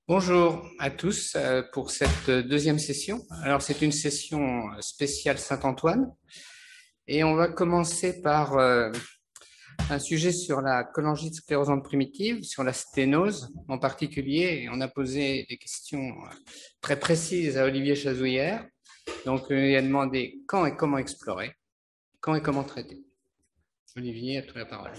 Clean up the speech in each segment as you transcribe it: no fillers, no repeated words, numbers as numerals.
Bonjour à tous pour cette deuxième session. Alors c'est une session spéciale Saint-Antoine et on va commencer par un sujet sur la cholangite sclérosante primitive, sur la sténose en particulier. Et on a posé des questions très précises à Olivier Chazouillère. Donc il a demandé quand et comment explorer, quand et comment traiter. Olivier, à toi la parole.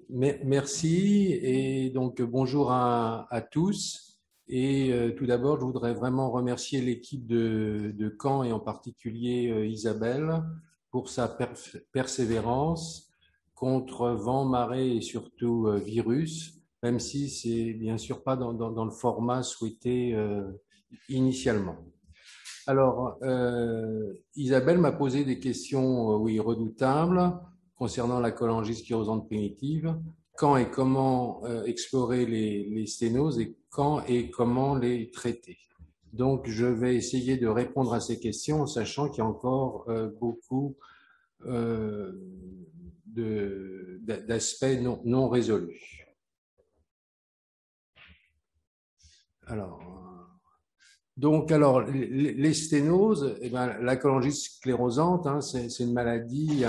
Merci et donc bonjour à tous. Et tout d'abord, je voudrais vraiment remercier l'équipe de Caen et en particulier Isabelle pour sa persévérance contre vent, marée et surtout virus, même si c'est bien sûr pas dans le format souhaité initialement. Alors, Isabelle m'a posé des questions, oui, redoutables concernant la cholangite sclérosante primitive. Quand et comment explorer les sténoses et quand et comment les traiter. Donc, je vais essayer de répondre à ces questions en sachant qu'il y a encore beaucoup d'aspects non résolus. Alors, les sténoses, eh ben, la cholangite sclérosante, hein, c'est une maladie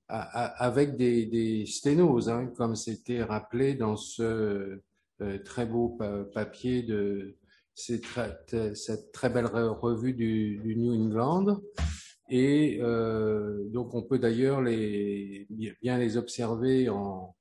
avec des sténoses, hein, comme c'était rappelé dans ce très beau papier de cette très belle revue du New England. Et donc, on peut d'ailleurs bien les observer en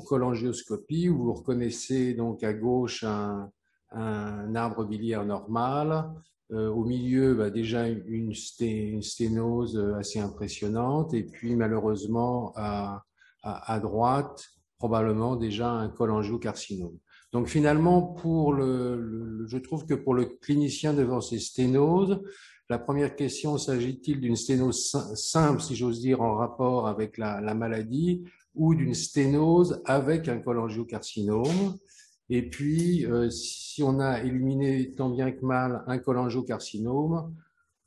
cholangioscopie, où vous reconnaissez donc à gauche un arbre biliaire normal, au milieu déjà une sténose assez impressionnante, et puis malheureusement à droite probablement déjà un cholangiocarcinome. Donc finalement, je trouve que pour le clinicien devant ces sténoses, la première question, s'agit-il d'une sténose simple, si j'ose dire, en rapport avec la maladie, ou d'une sténose avec un cholangiocarcinome? Et puis, si on a éliminé tant bien que mal un cholangiocarcinome,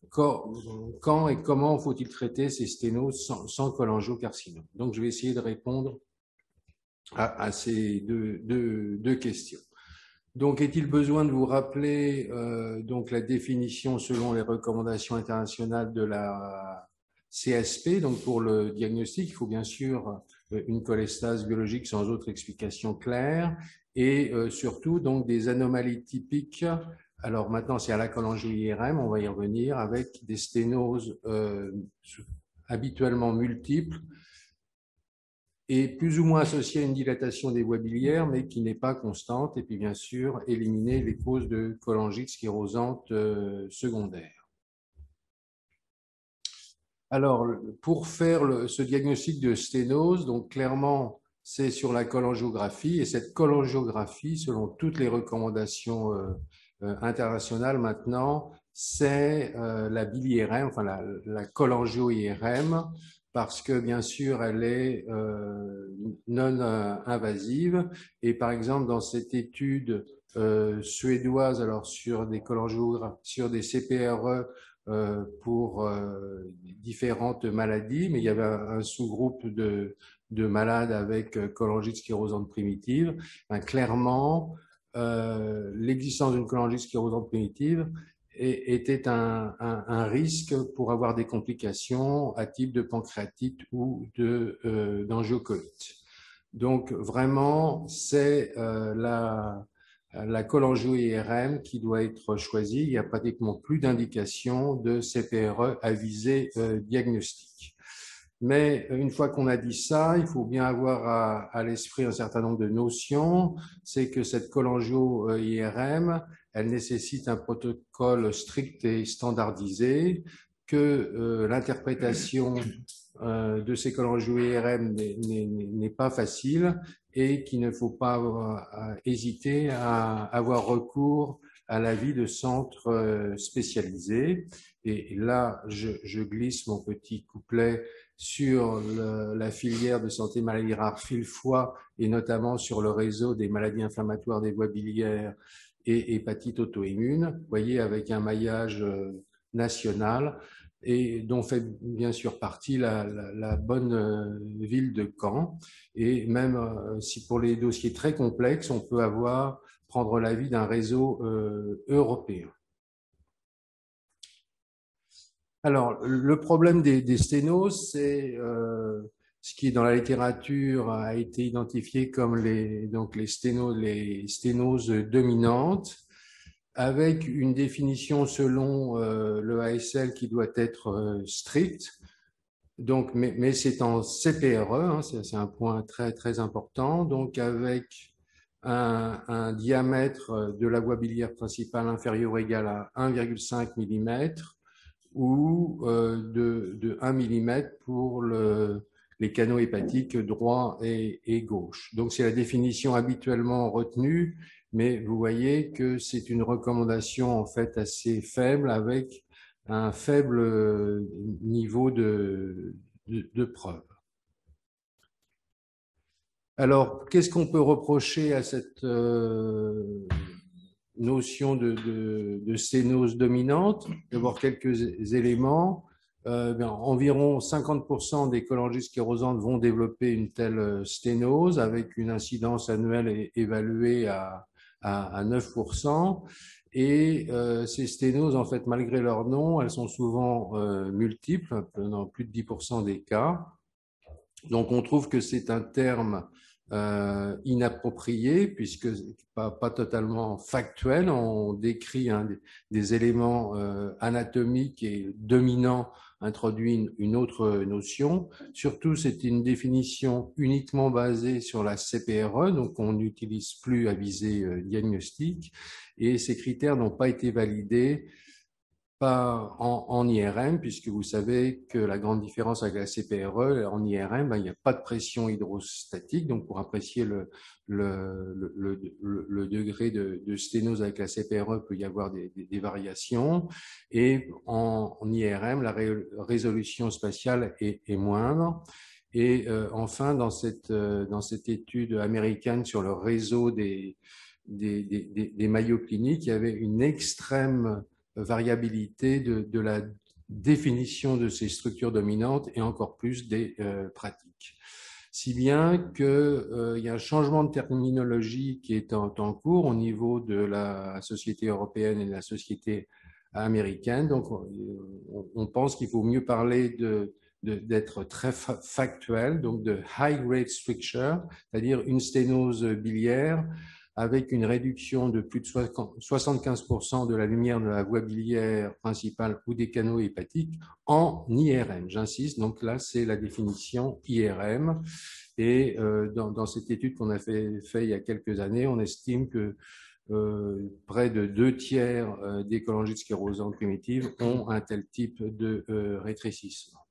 quand et comment faut-il traiter ces sténoses sans cholangiocarcinome? Donc, je vais essayer de répondre à ces deux questions. Donc, est-il besoin de vous rappeler donc la définition selon les recommandations internationales de la CSP? Donc, pour le diagnostic, il faut bien sûr une cholestase biologique sans autre explication claire et surtout donc des anomalies typiques. Alors maintenant, c'est à la cholangio-IRM, on va y revenir, avec des sténoses habituellement multiples et plus ou moins associée à une dilatation des voies biliaires, mais qui n'est pas constante, et puis bien sûr éliminer les causes de cholangite sclérosante secondaire. Alors, pour faire ce diagnostic de sténose, donc clairement, c'est sur la cholangiographie, et cette cholangiographie, selon toutes les recommandations internationales maintenant, c'est la bili-IRM, enfin la cholangio-IRM, parce que bien sûr, elle est non invasive. Et par exemple, dans cette étude suédoise, alors sur des CPRE, pour différentes maladies, mais il y avait un sous-groupe de malades avec cholangite sclérosante primitive. Ben, clairement, l'existence d'une cholangite sclérosante primitive était un risque pour avoir des complications à type de pancréatite ou d'angiocolite. Donc vraiment, c'est la cholangio-IRM qui doit être choisie. Il n'y a pratiquement plus d'indication de CPRE à visée diagnostique. Mais une fois qu'on a dit ça, il faut bien avoir à l'esprit un certain nombre de notions. C'est que cette cholangio-IRM, elle nécessite un protocole strict et standardisé, que l'interprétation de ces cholangio-IRM n'est pas facile et qu'il ne faut pas hésiter à avoir recours à l'avis de centres spécialisés. Et là, je glisse mon petit couplet sur la filière de santé maladies rares Fil-Foie et notamment sur le réseau des maladies inflammatoires des voies biliaires et hépatite auto-immune, vous voyez, avec un maillage national et dont fait bien sûr partie la bonne ville de Caen. Et même si pour les dossiers très complexes, on peut avoir prendre l'avis d'un réseau européen. Alors, le problème des sténoses, c'est ce qui, dans la littérature, a été identifié comme les sténoses dominantes, avec une définition selon le ASL qui doit être stricte. Donc, mais c'est en CPRE, hein, c'est un point très, très important, donc avec un diamètre de la voie biliaire principale inférieur ou égal à 1,5 mm, ou de 1 mm pour les canaux hépatiques droit et gauche. Donc, c'est la définition habituellement retenue, mais vous voyez que c'est une recommandation en fait assez faible avec un faible niveau de preuve. Alors, qu'est-ce qu'on peut reprocher à cette notion de sténose dominante? D'abord, quelques éléments. Environ 50% des cholangiosclérosantes vont développer une telle sténose avec une incidence annuelle évaluée à 9%. Et ces sténoses, en fait, malgré leur nom, elles sont souvent multiples, dans plus de 10% des cas. Donc, on trouve que c'est un terme inapproprié, puisque pas totalement factuel. On décrit des éléments anatomiques et dominants, introduit une autre notion. Surtout, c'est une définition uniquement basée sur la CPRE, donc on n'utilise plus à visée diagnostique, et ces critères n'ont pas été validés pas en IRM, puisque vous savez que la grande différence avec la CPRE, en IRM, il n'y a pas de pression hydrostatique, donc pour apprécier le degré de sténose avec la CPRE, il peut y avoir des variations, et en IRM, la résolution spatiale est moindre. Et enfin, dans cette étude américaine sur le réseau des maillots cliniques, il y avait une extrême variabilité de la définition de ces structures dominantes et encore plus des pratiques. Si bien qu'il y a un changement de terminologie qui est en cours au niveau de la société européenne et de la société américaine. Donc, on pense qu'il faut mieux parler d'être très factuel, donc de high-grade stricture, c'est-à-dire une sténose biliaire avec une réduction de plus de 75% de la lumière de la voie biliaire principale ou des canaux hépatiques en IRM. J'insiste, donc là, c'est la définition IRM. Et dans cette étude qu'on a fait il y a quelques années, on estime que près de 2/3 des cholangiosclérosantes primitives ont un tel type de rétrécissement.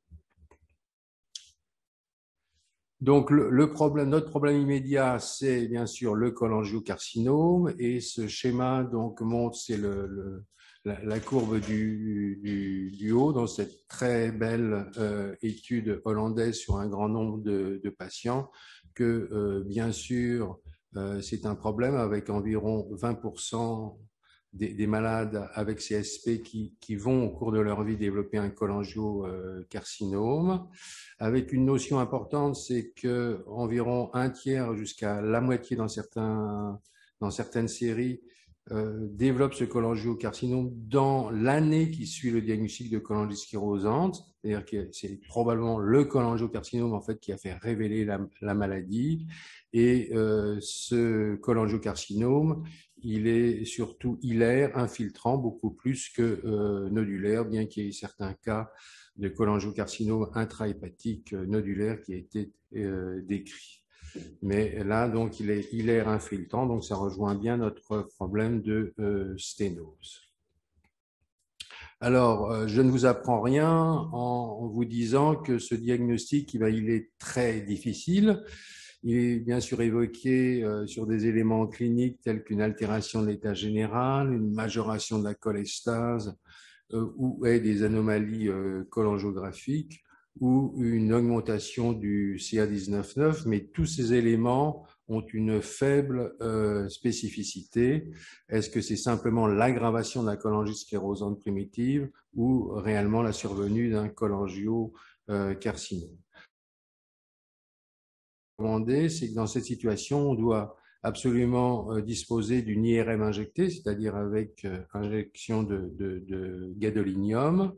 Donc, notre problème immédiat, c'est bien sûr le cholangiocarcinome, et ce schéma donc montre, c'est la courbe du haut dans cette très belle étude hollandaise sur un grand nombre de patients, que bien sûr c'est un problème avec environ 20% des malades avec CSP qui vont au cours de leur vie développer un cholangiocarcinome. Avec une notion importante, c'est que environ 1/3 jusqu'à la moitié dans certaines séries développent ce cholangiocarcinome dans l'année qui suit le diagnostic de cholangiosclérosante, c'est-à-dire que c'est probablement le cholangiocarcinome en fait qui a fait révéler la maladie. Et ce cholangiocarcinome, il est surtout hilaire, infiltrant beaucoup plus que nodulaire, bien qu'il y ait certains cas de cholangiocarcinome intrahépatique nodulaire qui a été décrit. Mais là, donc, il est hilaire infiltrant, donc ça rejoint bien notre problème de sténose. Alors, je ne vous apprends rien en vous disant que ce diagnostic, il est très difficile. Il est bien sûr évoqué sur des éléments cliniques tels qu'une altération de l'état général, une majoration de la cholestase ou des anomalies cholangiographiques ou une augmentation du CA19-9, mais tous ces éléments ont une faible spécificité. Est-ce que c'est simplement l'aggravation de la cholangiosclérosante primitive ou réellement la survenue d'un cholangiocarcinome? C'est que dans cette situation, on doit absolument disposer d'une IRM injectée, c'est-à-dire avec injection de gadolinium.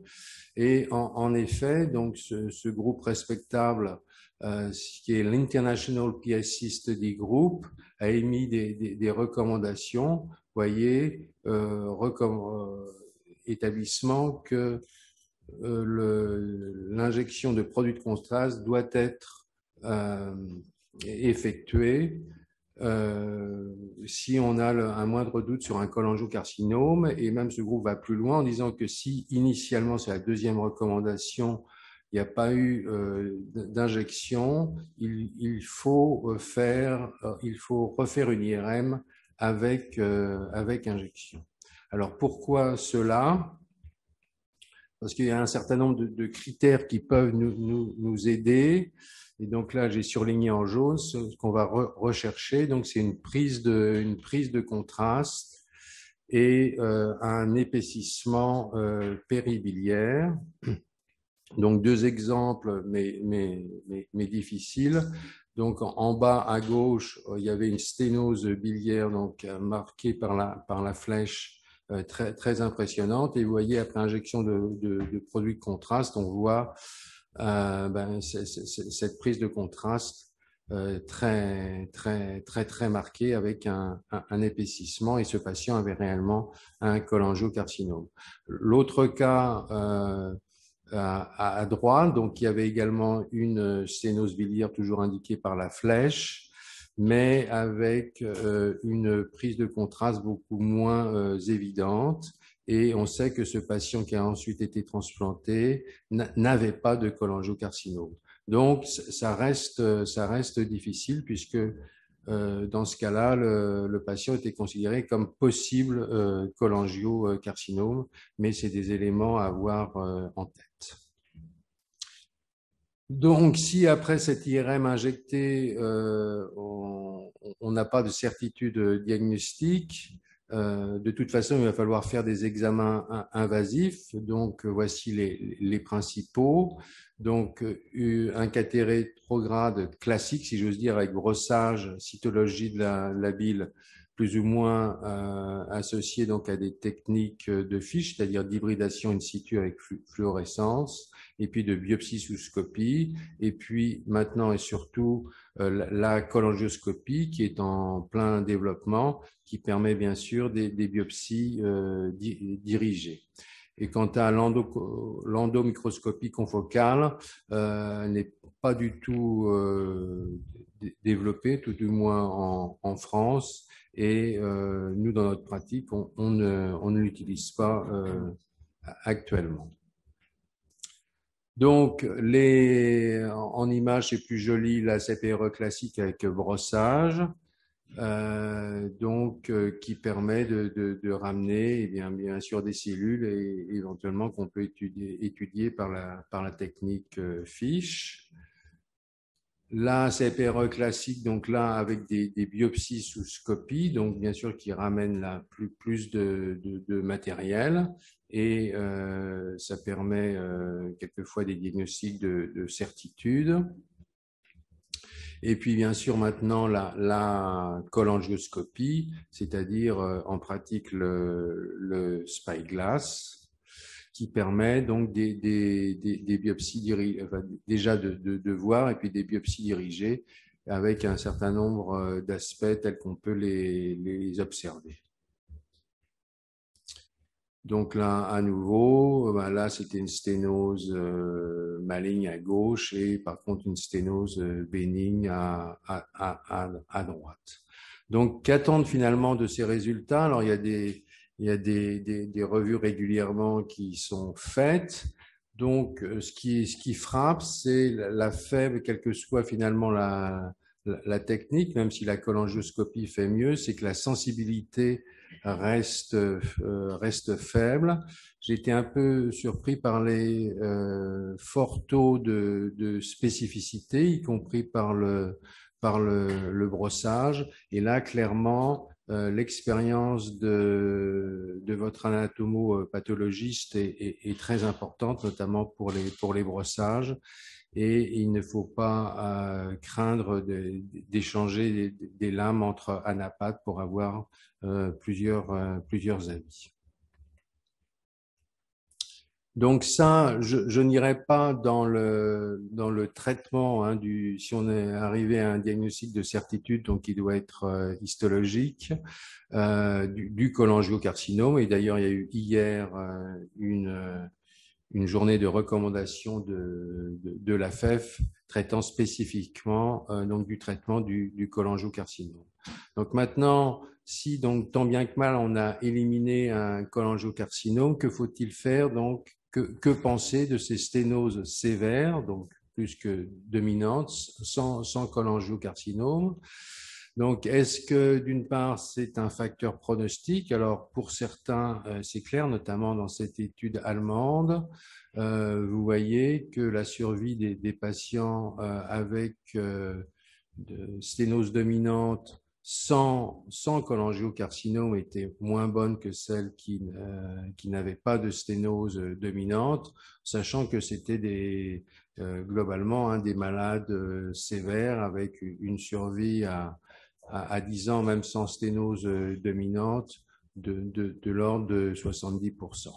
Et en effet, donc ce groupe respectable, qui est l'International PSC Study Group, a émis des recommandations, voyez, établissement que l'injection de produits de contraste doit être effectuée si on a un moindre doute sur un cholangiocarcinome. Et même ce groupe va plus loin en disant que si initialement, c'est la deuxième recommandation, il n'y a pas eu d'injection, il faut refaire une IRM avec injection. Alors pourquoi cela? Parce qu'il y a un certain nombre de critères qui peuvent nous aider. Et donc là, j'ai surligné en jaune ce qu'on va rechercher. Donc c'est une prise de contraste et un épaississement péribiliaire. Donc deux exemples, mais difficiles. Donc en bas à gauche, il y avait une sténose biliaire, donc marquée par la flèche, très, très impressionnante. Et vous voyez, après injection de produits de contraste, on voit cette prise de contraste très, très, très, très marquée avec un épaississement. Et ce patient avait réellement un cholangiocarcinome. L'autre cas à droite, donc il y avait également une sténose biliaire toujours indiquée par la flèche, mais avec une prise de contraste beaucoup moins évidente. Et on sait que ce patient qui a ensuite été transplanté n'avait pas de cholangiocarcinome. Donc, ça reste difficile puisque dans ce cas-là, le patient était considéré comme possible cholangiocarcinome, mais c'est des éléments à avoir en tête. Donc, si après cette IRM injectée, on n'a pas de certitude diagnostique, de toute façon, il va falloir faire des examens invasifs. Donc, voici les principaux. Donc, un cathé rétrograde classique, si j'ose dire, avec brossage, cytologie de la bile, plus ou moins associé donc à des techniques de FISH, c'est-à-dire d'hybridation in situ avec fluorescence, et puis de biopsie sous scopie, et puis maintenant et surtout la cholangioscopie qui est en plein développement, qui permet bien sûr des biopsies dirigées. Et quant à l'endomicroscopie confocale, n'est pas du tout développée, tout du moins en France, et nous, dans notre pratique, on ne l'utilise pas actuellement. Donc, en image, c'est plus joli, la CPRE classique avec brossage, qui permet de ramener bien sûr des cellules et éventuellement qu'on peut étudier par la technique FISH. La CPRE classique, donc là avec des biopsies sous scopie, donc bien sûr qui ramènent là plus de matériel, et ça permet quelquefois des diagnostics de certitude. Et puis bien sûr maintenant la cholangioscopie, c'est-à-dire en pratique le spyglass, qui permet donc des biopsies déjà de voir, et puis des biopsies dirigées avec un certain nombre d'aspects tels qu'on peut les observer. Donc là, à nouveau, là c'était une sténose maligne à gauche et par contre une sténose bénigne à droite. Donc qu'attendre finalement de ces résultats? Alors il y a des revues régulièrement qui sont faites. Donc ce qui frappe, c'est la faible, quelle que soit finalement la technique, même si la cholangioscopie fait mieux, c'est que la sensibilité reste faible. J'ai été un peu surpris par les forts taux de spécificité, y compris par le brossage. Et là, clairement, l'expérience de votre anatomopathologiste est très importante, notamment pour les brossages. et il ne faut pas craindre d'échanger des lames entre anapathes pour avoir plusieurs avis. Donc ça, je n'irai pas dans le traitement si on est arrivé à un diagnostic de certitude, donc il doit être histologique, du cholangiocarcinome. Et d'ailleurs, il y a eu hier une journée de recommandation de la FEF traitant spécifiquement donc du traitement du cholangiocarcinome. Donc maintenant, si donc tant bien que mal on a éliminé un cholangiocarcinome, que faut-il faire donc? Que penser de ces sténoses sévères, donc plus que dominantes, sans cholangiocarcinome? Donc, est-ce que d'une part, c'est un facteur pronostic? Alors, pour certains, c'est clair, notamment dans cette étude allemande, vous voyez que la survie des patients avec de sténose dominante sans cholangiocarcinome était moins bonne que celles qui n'avaient pas de sténose dominante, sachant que c'était globalement des malades sévères avec une survie à 10 ans, même sans sténose dominante, de l'ordre de 70%.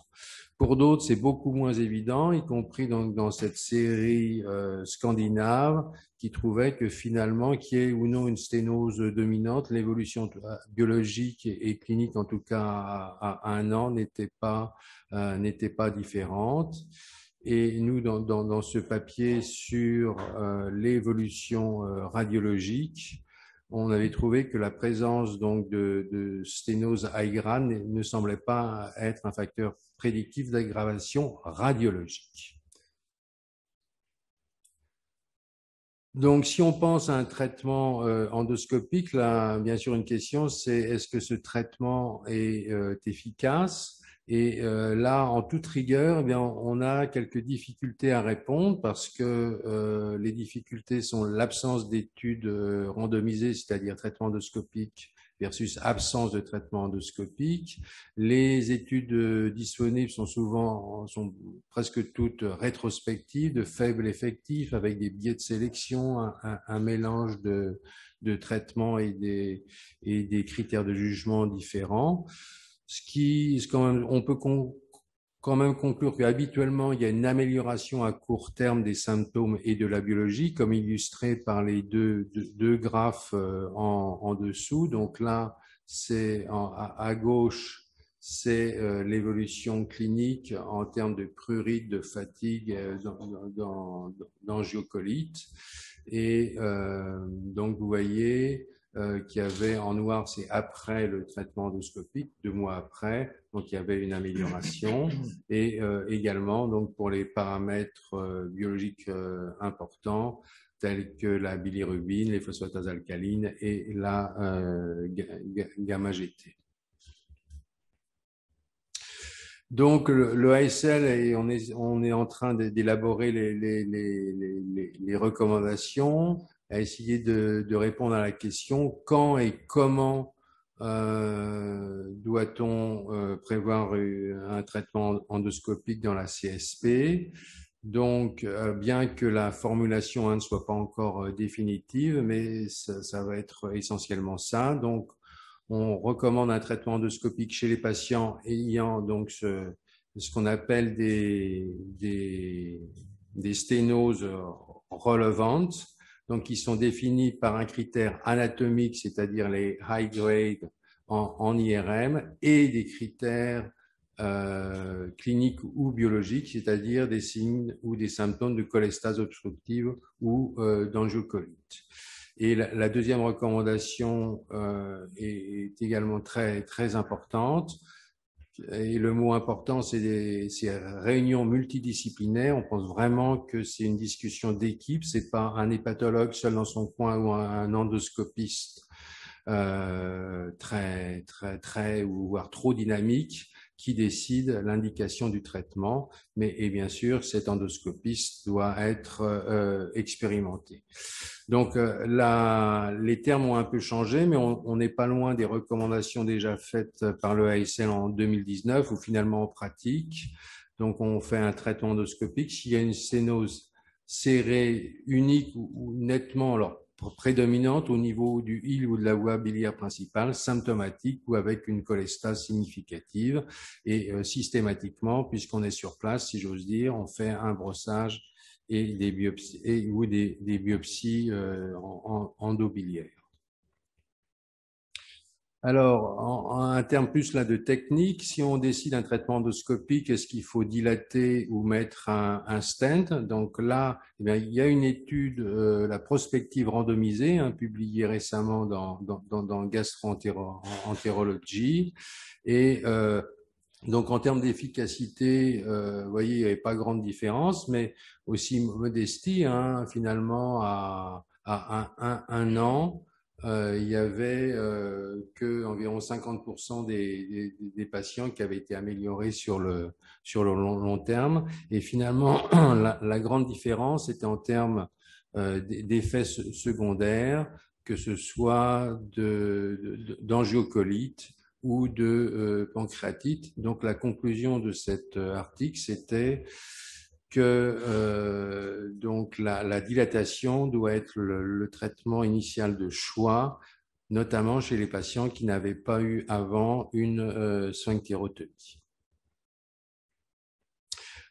Pour d'autres, c'est beaucoup moins évident, y compris donc dans cette série scandinave, qui trouvait que finalement, qu'il y ait ou non une sténose dominante, l'évolution biologique et clinique, en tout cas à 1 an, n'était pas différente. Et nous, dans ce papier sur l'évolution radiologique, on avait trouvé que la présence donc de sténose high grade ne semblait pas être un facteur prédictif d'aggravation radiologique. Donc, si on pense à un traitement endoscopique, là, bien sûr, une question, c'est est-ce que ce traitement est efficace? Et là, en toute rigueur, eh bien, on a quelques difficultés à répondre parce que les difficultés sont l'absence d'études randomisées, c'est-à-dire traitement endoscopique versus absence de traitement endoscopique. Les études disponibles sont presque toutes rétrospectives, de faible effectif, avec des biais de sélection, un mélange de traitements et des critères de jugement différents. On peut quand même conclure qu'habituellement, il y a une amélioration à court terme des symptômes et de la biologie, comme illustré par les deux graphes en dessous. Donc là, c'est à gauche, c'est l'évolution clinique en termes de prurite, de fatigue, d'angiocolite. Et donc, vous voyez qu'il y avait en noir, c'est après le traitement endoscopique, 2 mois après, donc il y avait une amélioration. Et également, donc pour les paramètres biologiques importants, tels que la bilirubine, les phosphatases alcalines et la gamma-GT. Donc le ASL, et on est en train d'élaborer les recommandations, à essayer de répondre à la question quand et comment doit-on prévoir un traitement endoscopique dans la CSP. Donc, bien que la formulation ne soit pas encore définitive, mais ça va être essentiellement ça. Donc, on recommande un traitement endoscopique chez les patients ayant donc ce qu'on appelle des sténoses relevantes, donc qui sont définies par un critère anatomique, c'est-à-dire les high grade en IRM, et des critères cliniques ou biologiques, c'est-à-dire des signes ou des symptômes de cholestase obstructive ou d'angiocolite. Et la deuxième recommandation est également très, très importante. Et le mot important, c'est réunions multidisciplinaires. On pense vraiment que c'est une discussion d'équipe. C'est pas un hépatologue seul dans son coin ou un endoscopiste très, très, très, ou voire trop dynamique qui décide l'indication du traitement, et bien sûr, cet endoscopiste doit être expérimenté. Donc, les termes ont un peu changé, mais on n'est pas loin des recommandations déjà faites par le ASL en 2019, où finalement on pratique. Donc, on fait un traitement endoscopique. S'il y a une sténose serrée unique ou nettement alors, prédominante au niveau du île ou de la voie biliaire principale, symptomatique ou avec une cholestase significative. Et systématiquement, puisqu'on est sur place, si j'ose dire, on fait un brossage et des biopsies, ou des biopsies endobiliaires. Alors, en termes plus là de technique, si on décide un traitement endoscopique, est-ce qu'il faut dilater ou mettre un stent? Donc là, eh bien, il y a une étude, la prospective randomisée, publiée récemment dans Gastroenterology, et donc en termes d'efficacité, vous voyez, il n'y avait pas grande différence, mais aussi modestie, finalement à un an. Il y avait que environ 50% des patients qui avaient été améliorés sur le long terme. Et finalement, la grande différence était en termes d'effets secondaires, que ce soit d'angiocolite ou de pancréatite. Donc la conclusion de cet article, c'était que donc la dilatation doit être le traitement initial de choix, notamment chez les patients qui n'avaient pas eu avant une sphinctérotomie.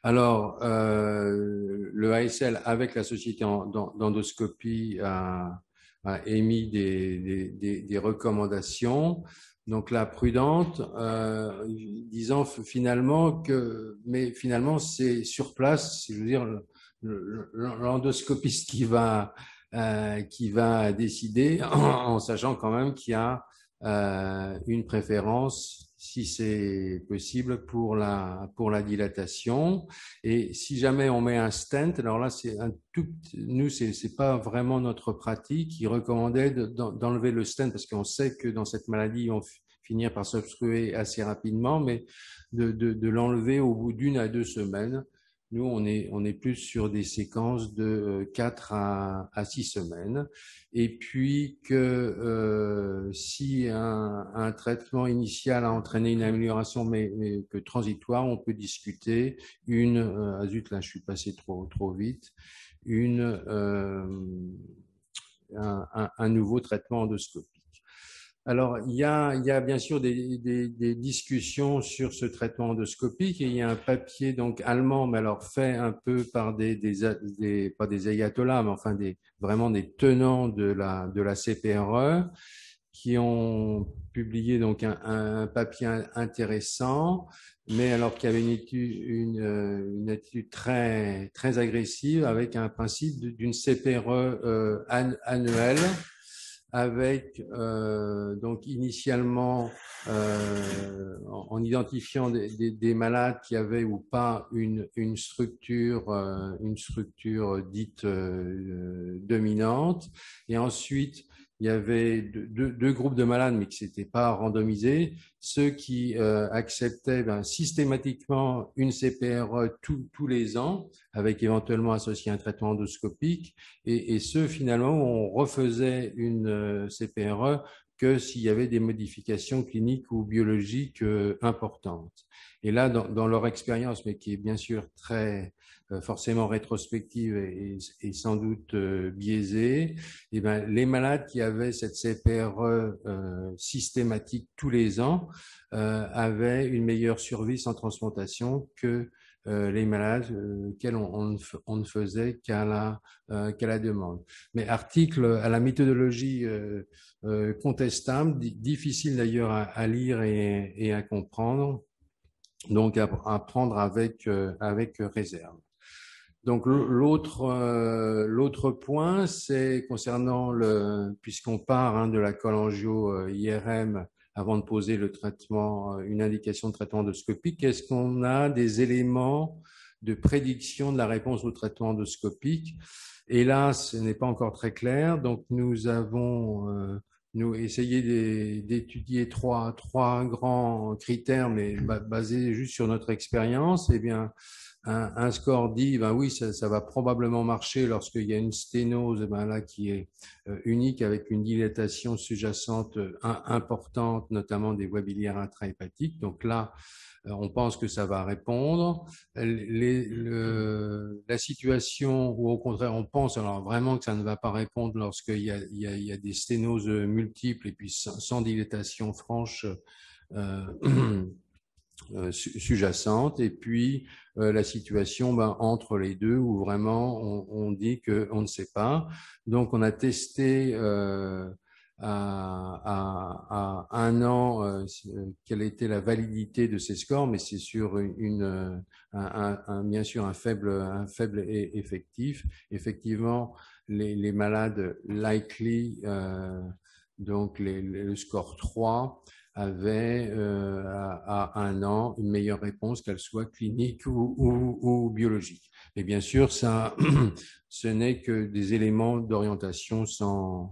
Alors, le ASL, avec la Société d'endoscopie, a émis des recommandations. Donc la prudente, disant finalement mais finalement c'est sur place, je veux dire, l'endoscopiste qui va décider, en sachant quand même qu'il y a une préférence, si c'est possible, pour la dilatation. Et si jamais on met un stent, alors là nous c'est pas vraiment notre pratique. Il recommandait d'enlever le stent parce qu'on sait que dans cette maladie on finir par s'obstruer assez rapidement, mais de l'enlever au bout d'1 à 2 semaines. Nous, on est plus sur des séquences de 4 à 6 semaines. Et puis que si un traitement initial a entraîné une amélioration, mais que transitoire, on peut discuter zut, là, je suis passé trop vite, un nouveau traitement endoscopique. Alors, il y a bien sûr des discussions sur ce traitement endoscopique et il y a un papier donc allemand, mais alors fait un peu par pas des ayatollahs, mais enfin vraiment des tenants de la CPRE qui ont publié donc un papier intéressant, mais alors qui avait une attitude très très agressive avec un principe d'une CPRE annuelle, avec donc initialement en identifiant des malades qui avaient ou pas une structure dite dominante, et ensuite il y avait deux groupes de malades mais qui s'étaient pas randomisés, ceux qui acceptaient systématiquement une CPRE tous les ans, avec éventuellement associé un traitement endoscopique, et ceux finalement où on refaisait une CPRE que s'il y avait des modifications cliniques ou biologiques importantes. Et là, dans leur expérience, mais qui est bien sûr très forcément rétrospective et sans doute biaisée, et les malades qui avaient cette CPRE systématique tous les ans avaient une meilleure survie sans transplantation que les malades auxquels on ne faisait qu'à la demande. Mais article à la méthodologie contestable, difficile d'ailleurs à lire et à comprendre, donc à prendre avec réserve. Donc l'autre point, c'est concernant puisqu'on part de la cholangio IRM avant de poser le traitement, une indication de traitement endoscopique, est-ce qu'on a des éléments de prédiction de la réponse au traitement endoscopique? Et là, ce n'est pas encore très clair. Donc nous avons essayé d'étudier trois grands critères, mais basés juste sur notre expérience. Eh bien, un score dit, ben oui, ça va probablement marcher lorsqu'il y a une sténose ben là, qui est unique avec une dilatation sous-jacente importante, notamment des voies biliaires intrahépatiques. Donc là, on pense que ça va répondre. La situation où au contraire on pense alors vraiment que ça ne va pas répondre lorsqu'il y a des sténoses multiples et puis sans dilatation franche sous-jacente, et puis la situation entre les deux où vraiment on dit qu'on ne sait pas. Donc on a testé à 1 an quelle était la validité de ces scores, mais c'est sur bien sûr un faible effectif. Effectivement, les malades likely, donc le score 3, avait à 1 an une meilleure réponse, qu'elle soit clinique ou biologique. Et bien sûr, ça, ce n'est que des éléments d'orientation sans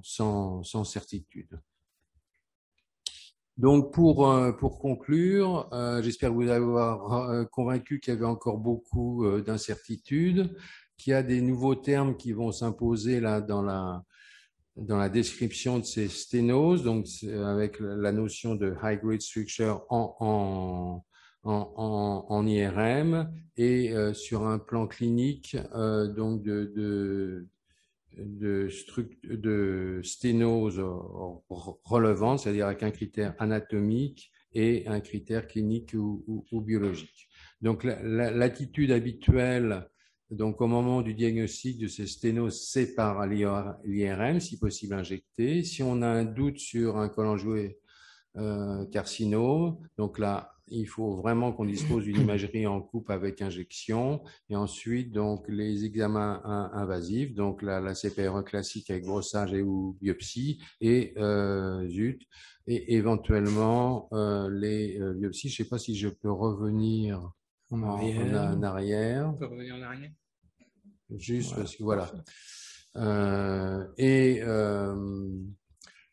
certitude. Donc, pour conclure, j'espère vous avoir convaincu qu'il y avait encore beaucoup d'incertitudes, qu'il y a des nouveaux termes qui vont s'imposer là dans la description de ces sténoses, donc avec la notion de high-grade structure en IRM, et sur un plan clinique donc de sténose relevante, c'est-à-dire avec un critère anatomique et un critère clinique ou biologique. Donc l'attitude habituelle, donc au moment du diagnostic de ces sténoses, c'est par l'IRM, si possible injecté. Si on a un doute sur un cholangiocarcinome, donc là, il faut vraiment qu'on dispose d'une imagerie en coupe avec injection, et ensuite donc les examens invasifs, donc la CPRE classique avec brossage et ou biopsie, et et éventuellement les biopsies. Je ne sais pas si je peux revenir en arrière. On peut revenir en arrière. Juste voilà. Parce que voilà.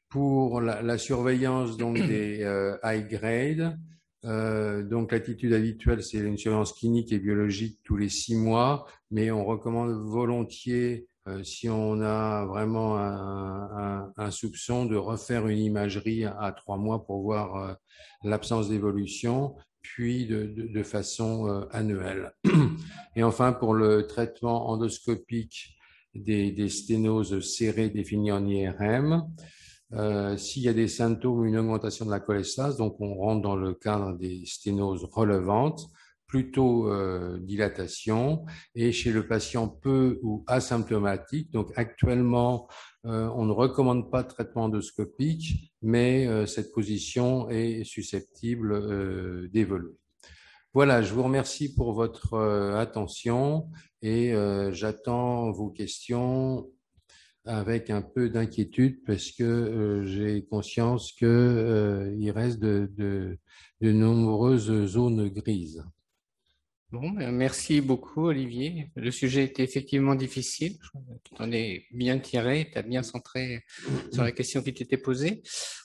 Pour la surveillance donc des high grade, donc l'attitude habituelle, c'est une surveillance clinique et biologique tous les 6 mois, mais on recommande volontiers, si on a vraiment un soupçon, de refaire une imagerie à 3 mois pour voir l'absence d'évolution, puis de façon annuelle. Et enfin, pour le traitement endoscopique des sténoses serrées définies en IRM, s'il y a des symptômes ou une augmentation de la cholestase, donc on rentre dans le cadre des sténoses relevantes, plutôt dilatation, et chez le patient peu ou asymptomatique. Donc actuellement, on ne recommande pas de traitement endoscopique, mais cette position est susceptible d'évoluer. Voilà, je vous remercie pour votre attention, et j'attends vos questions avec un peu d'inquiétude, parce que j'ai conscience qu'il reste de nombreuses zones grises. Bon, merci beaucoup, Olivier. Le sujet était effectivement difficile. Tu en es bien tiré, tu as bien centré sur la question qui t'était posée.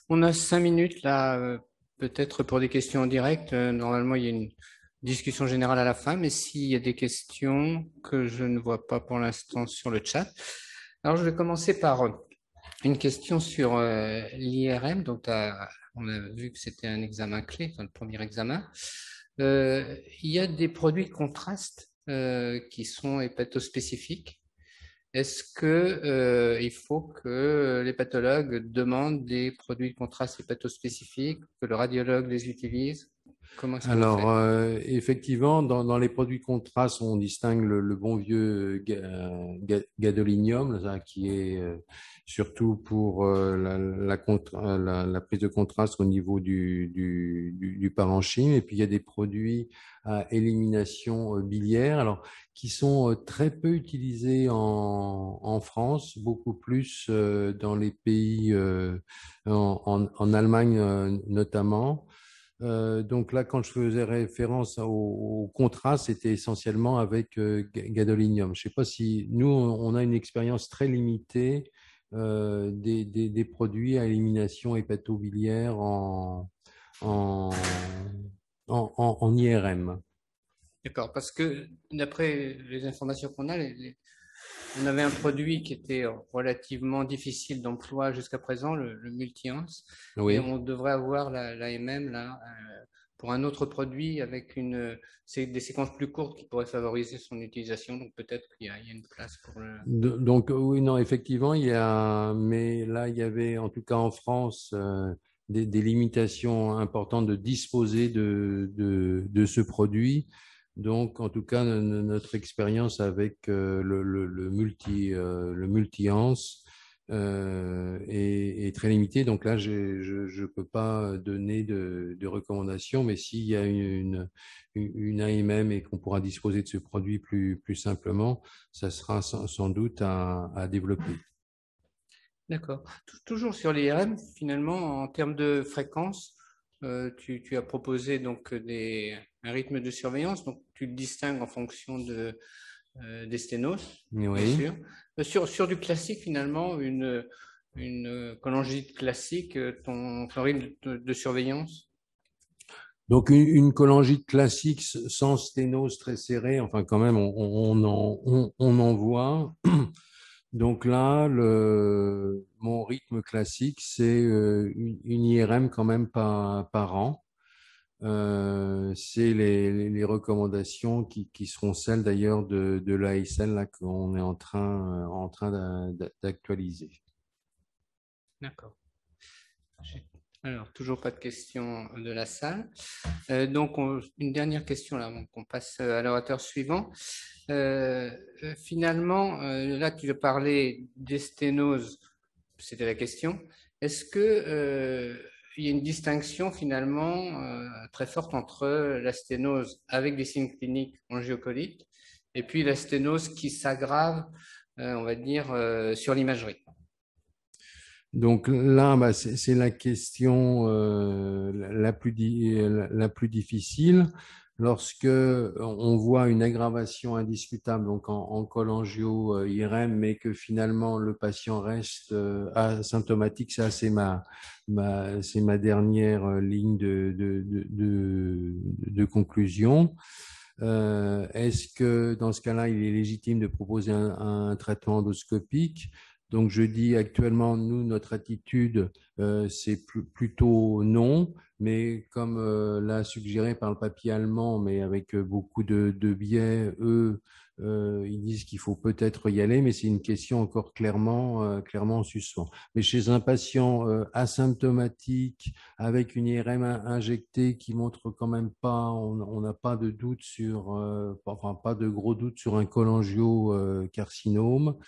On a 5 minutes là, peut-être pour des questions en direct. Normalement, il y a une discussion générale à la fin, mais s'il y a des questions que je ne vois pas pour l'instant sur le chat. Alors, je vais commencer par une question sur l'IRM. Donc, on a vu que c'était un examen clé, le premier examen. Il y a des produits de contraste qui sont hépatospécifiques. Est-ce que il faut que les pathologues demandent des produits de contraste hépatospécifiques, que le radiologue les utilise? Comment est-ce que vous faites? Effectivement, dans les produits de contraste, on distingue le bon vieux gadolinium, qui est surtout pour la prise de contraste au niveau du parenchyme. Et puis, il y a des produits à élimination biliaire, alors qui sont très peu utilisés en France, beaucoup plus dans les pays, en Allemagne notamment. Donc là, quand je faisais référence au contraste, c'était essentiellement avec gadolinium. Je ne sais pas si nous, on a une expérience très limitée des produits à élimination hépatobiliaire en IRM. D'accord, parce que d'après les informations qu'on a, on avait un produit qui était relativement difficile d'emploi jusqu'à présent, le multi-ins, et Oui. on devrait avoir l'AMM là, pour un autre produit avec des séquences plus courtes qui pourraient favoriser son utilisation. Donc peut-être qu'il y a une place pour le. Donc, oui, non, effectivement, mais là, il y avait, en tout cas en France, des limitations importantes de disposer de ce produit. Donc, en tout cas, notre expérience avec le multi-ans est très limitée. Donc là, je ne peux pas donner de recommandations, mais s'il y a une AMM et qu'on pourra disposer de ce produit plus simplement, ça sera sans doute à développer. D'accord. Toujours sur l'IRM, finalement, en termes de fréquence, tu as proposé donc un rythme de surveillance, donc tu le distingues en fonction des sténoses, bien Oui. sûr. Sur du classique, finalement, une cholangite classique, ton rythme de surveillance. Donc, une cholangite classique sans sténose très serrée, enfin, quand même, on en voit. Donc là, mon rythme classique, c'est une IRM quand même par an. C'est les recommandations qui seront celles d'ailleurs de l'ASL là qu'on est en train d'actualiser. D'accord. Alors, toujours pas de questions de la salle. Donc, une dernière question là, avant qu'on passe à l'orateur suivant. Finalement, là, tu as parlé des sténoses, c'était la question. Est-ce que il y a une distinction finalement très forte entre la sténose avec des signes cliniques angiocolite et puis la sténose qui s'aggrave, on va dire, sur l'imagerie? Donc là, bah, c'est la question la plus difficile. Lorsque on voit une aggravation indiscutable donc en cholangio IRM, mais que finalement le patient reste asymptomatique, ça c'est ma dernière ligne de conclusion. Est-ce que dans ce cas-là, il est légitime de proposer un traitement endoscopique? Donc, je dis actuellement, nous, notre attitude, c'est plutôt non, mais comme l'a suggéré par le papier allemand, mais avec beaucoup de biais, eux, ils disent qu'il faut peut-être y aller, mais c'est une question encore clairement en suspens. Mais chez un patient asymptomatique, avec une IRM injectée qui montre quand même pas, on n'a pas de doute enfin pas de gros doute sur un cholangiocarcinome.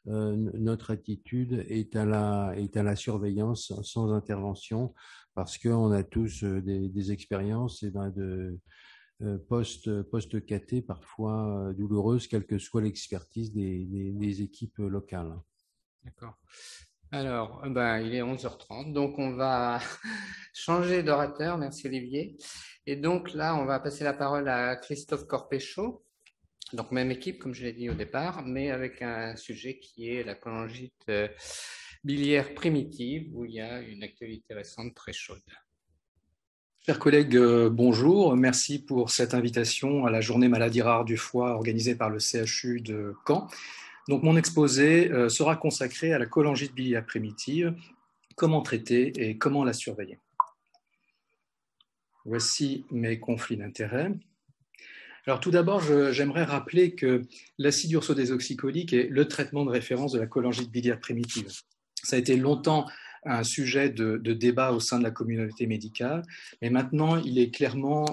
Notre attitude est à la surveillance sans intervention parce qu'on a tous des expériences de post-KT parfois douloureuses, quelle que soit l'expertise des équipes locales. D'accord. Alors, ben, il est 11h30, donc on va changer d'orateur. Merci Olivier. Et donc là, on va passer la parole à Christophe Corpéchaud. Donc, même équipe, comme je l'ai dit au départ, mais avec un sujet qui est la cholangite biliaire primitive, où il y a une actualité récente très chaude. Chers collègues, bonjour. Merci pour cette invitation à la journée maladie rare du foie organisée par le CHU de Caen. Donc, mon exposé sera consacré à la cholangite biliaire primitive, comment traiter et comment la surveiller. Voici mes conflits d'intérêts. Alors, tout d'abord, j'aimerais rappeler que l'acide urso-désoxycholique est le traitement de référence de la cholangite biliaire primitive. Ça a été longtemps un sujet de débat au sein de la communauté médicale, mais maintenant, il est clairement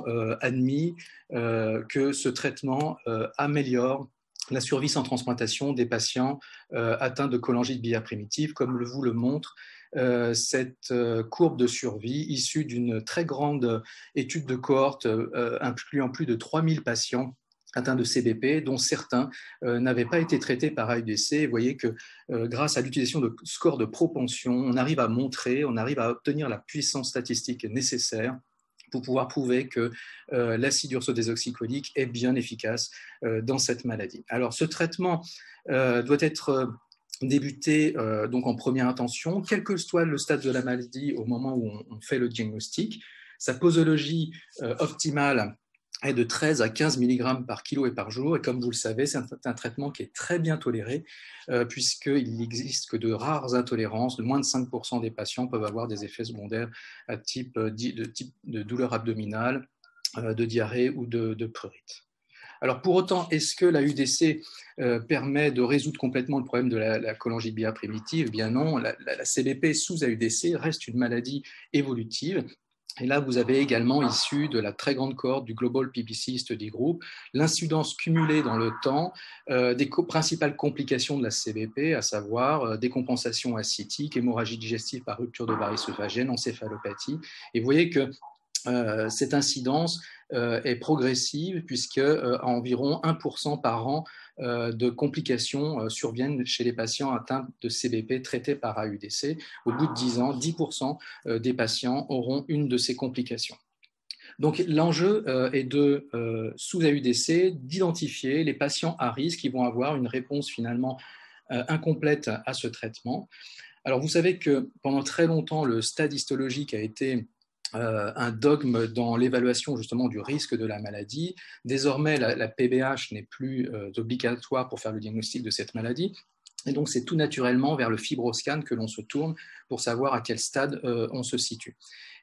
admis que ce traitement améliore la survie sans transplantation des patients atteints de cholangite biliaire primitive, comme vous le montre cette courbe de survie issue d'une très grande étude de cohorte incluant plus de 3000 patients atteints de CBP, dont certains n'avaient pas été traités par AUDC. Vous voyez que grâce à l'utilisation de scores de propension, on arrive à obtenir la puissance statistique nécessaire pour pouvoir prouver que l'acide urso-désoxycholique est bien efficace dans cette maladie. Alors, ce traitement doit être débuté donc en première intention, quel que soit le stade de la maladie au moment où on fait le diagnostic. Sa posologie optimale est de 13 à 15 mg par kilo et par jour. Et comme vous le savez, c'est un traitement qui est très bien toléré, puisqu'il n'existe que de rares intolérances. De moins de 5% des patients peuvent avoir des effets secondaires de type de douleur abdominale, de diarrhée ou de prurite. Alors pour autant, est-ce que la UDC permet de résoudre complètement le problème de la cholangite biliaire primitive? Eh bien non, la CBP sous AUDC reste une maladie évolutive. Et là, vous avez également, issu de la très grande cohorte du Global PBC Study Group, l'incidence cumulée dans le temps des principales complications de la CBP, à savoir décompensation ascitique, hémorragie digestive par rupture d'ovaire œsophagienne, encéphalopathie. Et vous voyez que cette incidence est progressive, puisque environ 1% par an de complications surviennent chez les patients atteints de CBP traités par AUDC. Au bout de 10 ans, 10% des patients auront une de ces complications. Donc l'enjeu est de, sous AUDC, d'identifier les patients à risque qui vont avoir une réponse finalement incomplète à ce traitement. Alors vous savez que pendant très longtemps, le stade histologique a été un dogme dans l'évaluation justement du risque de la maladie. Désormais, la PBH n'est plus obligatoire pour faire le diagnostic de cette maladie. Et donc, c'est tout naturellement vers le fibroscan que l'on se tourne pour savoir à quel stade on se situe.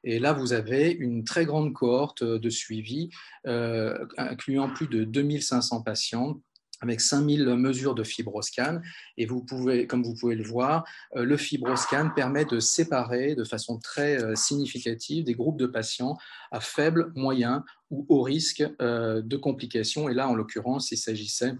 Et là, vous avez une très grande cohorte de suivi, incluant plus de 2500 patients, avec 5000 mesures de fibroscan. Et vous pouvez, comme vous pouvez le voir, le fibroscan permet de séparer de façon très significative des groupes de patients à faible, moyen ou haut risque de complications. Et là, en l'occurrence, il s'agissait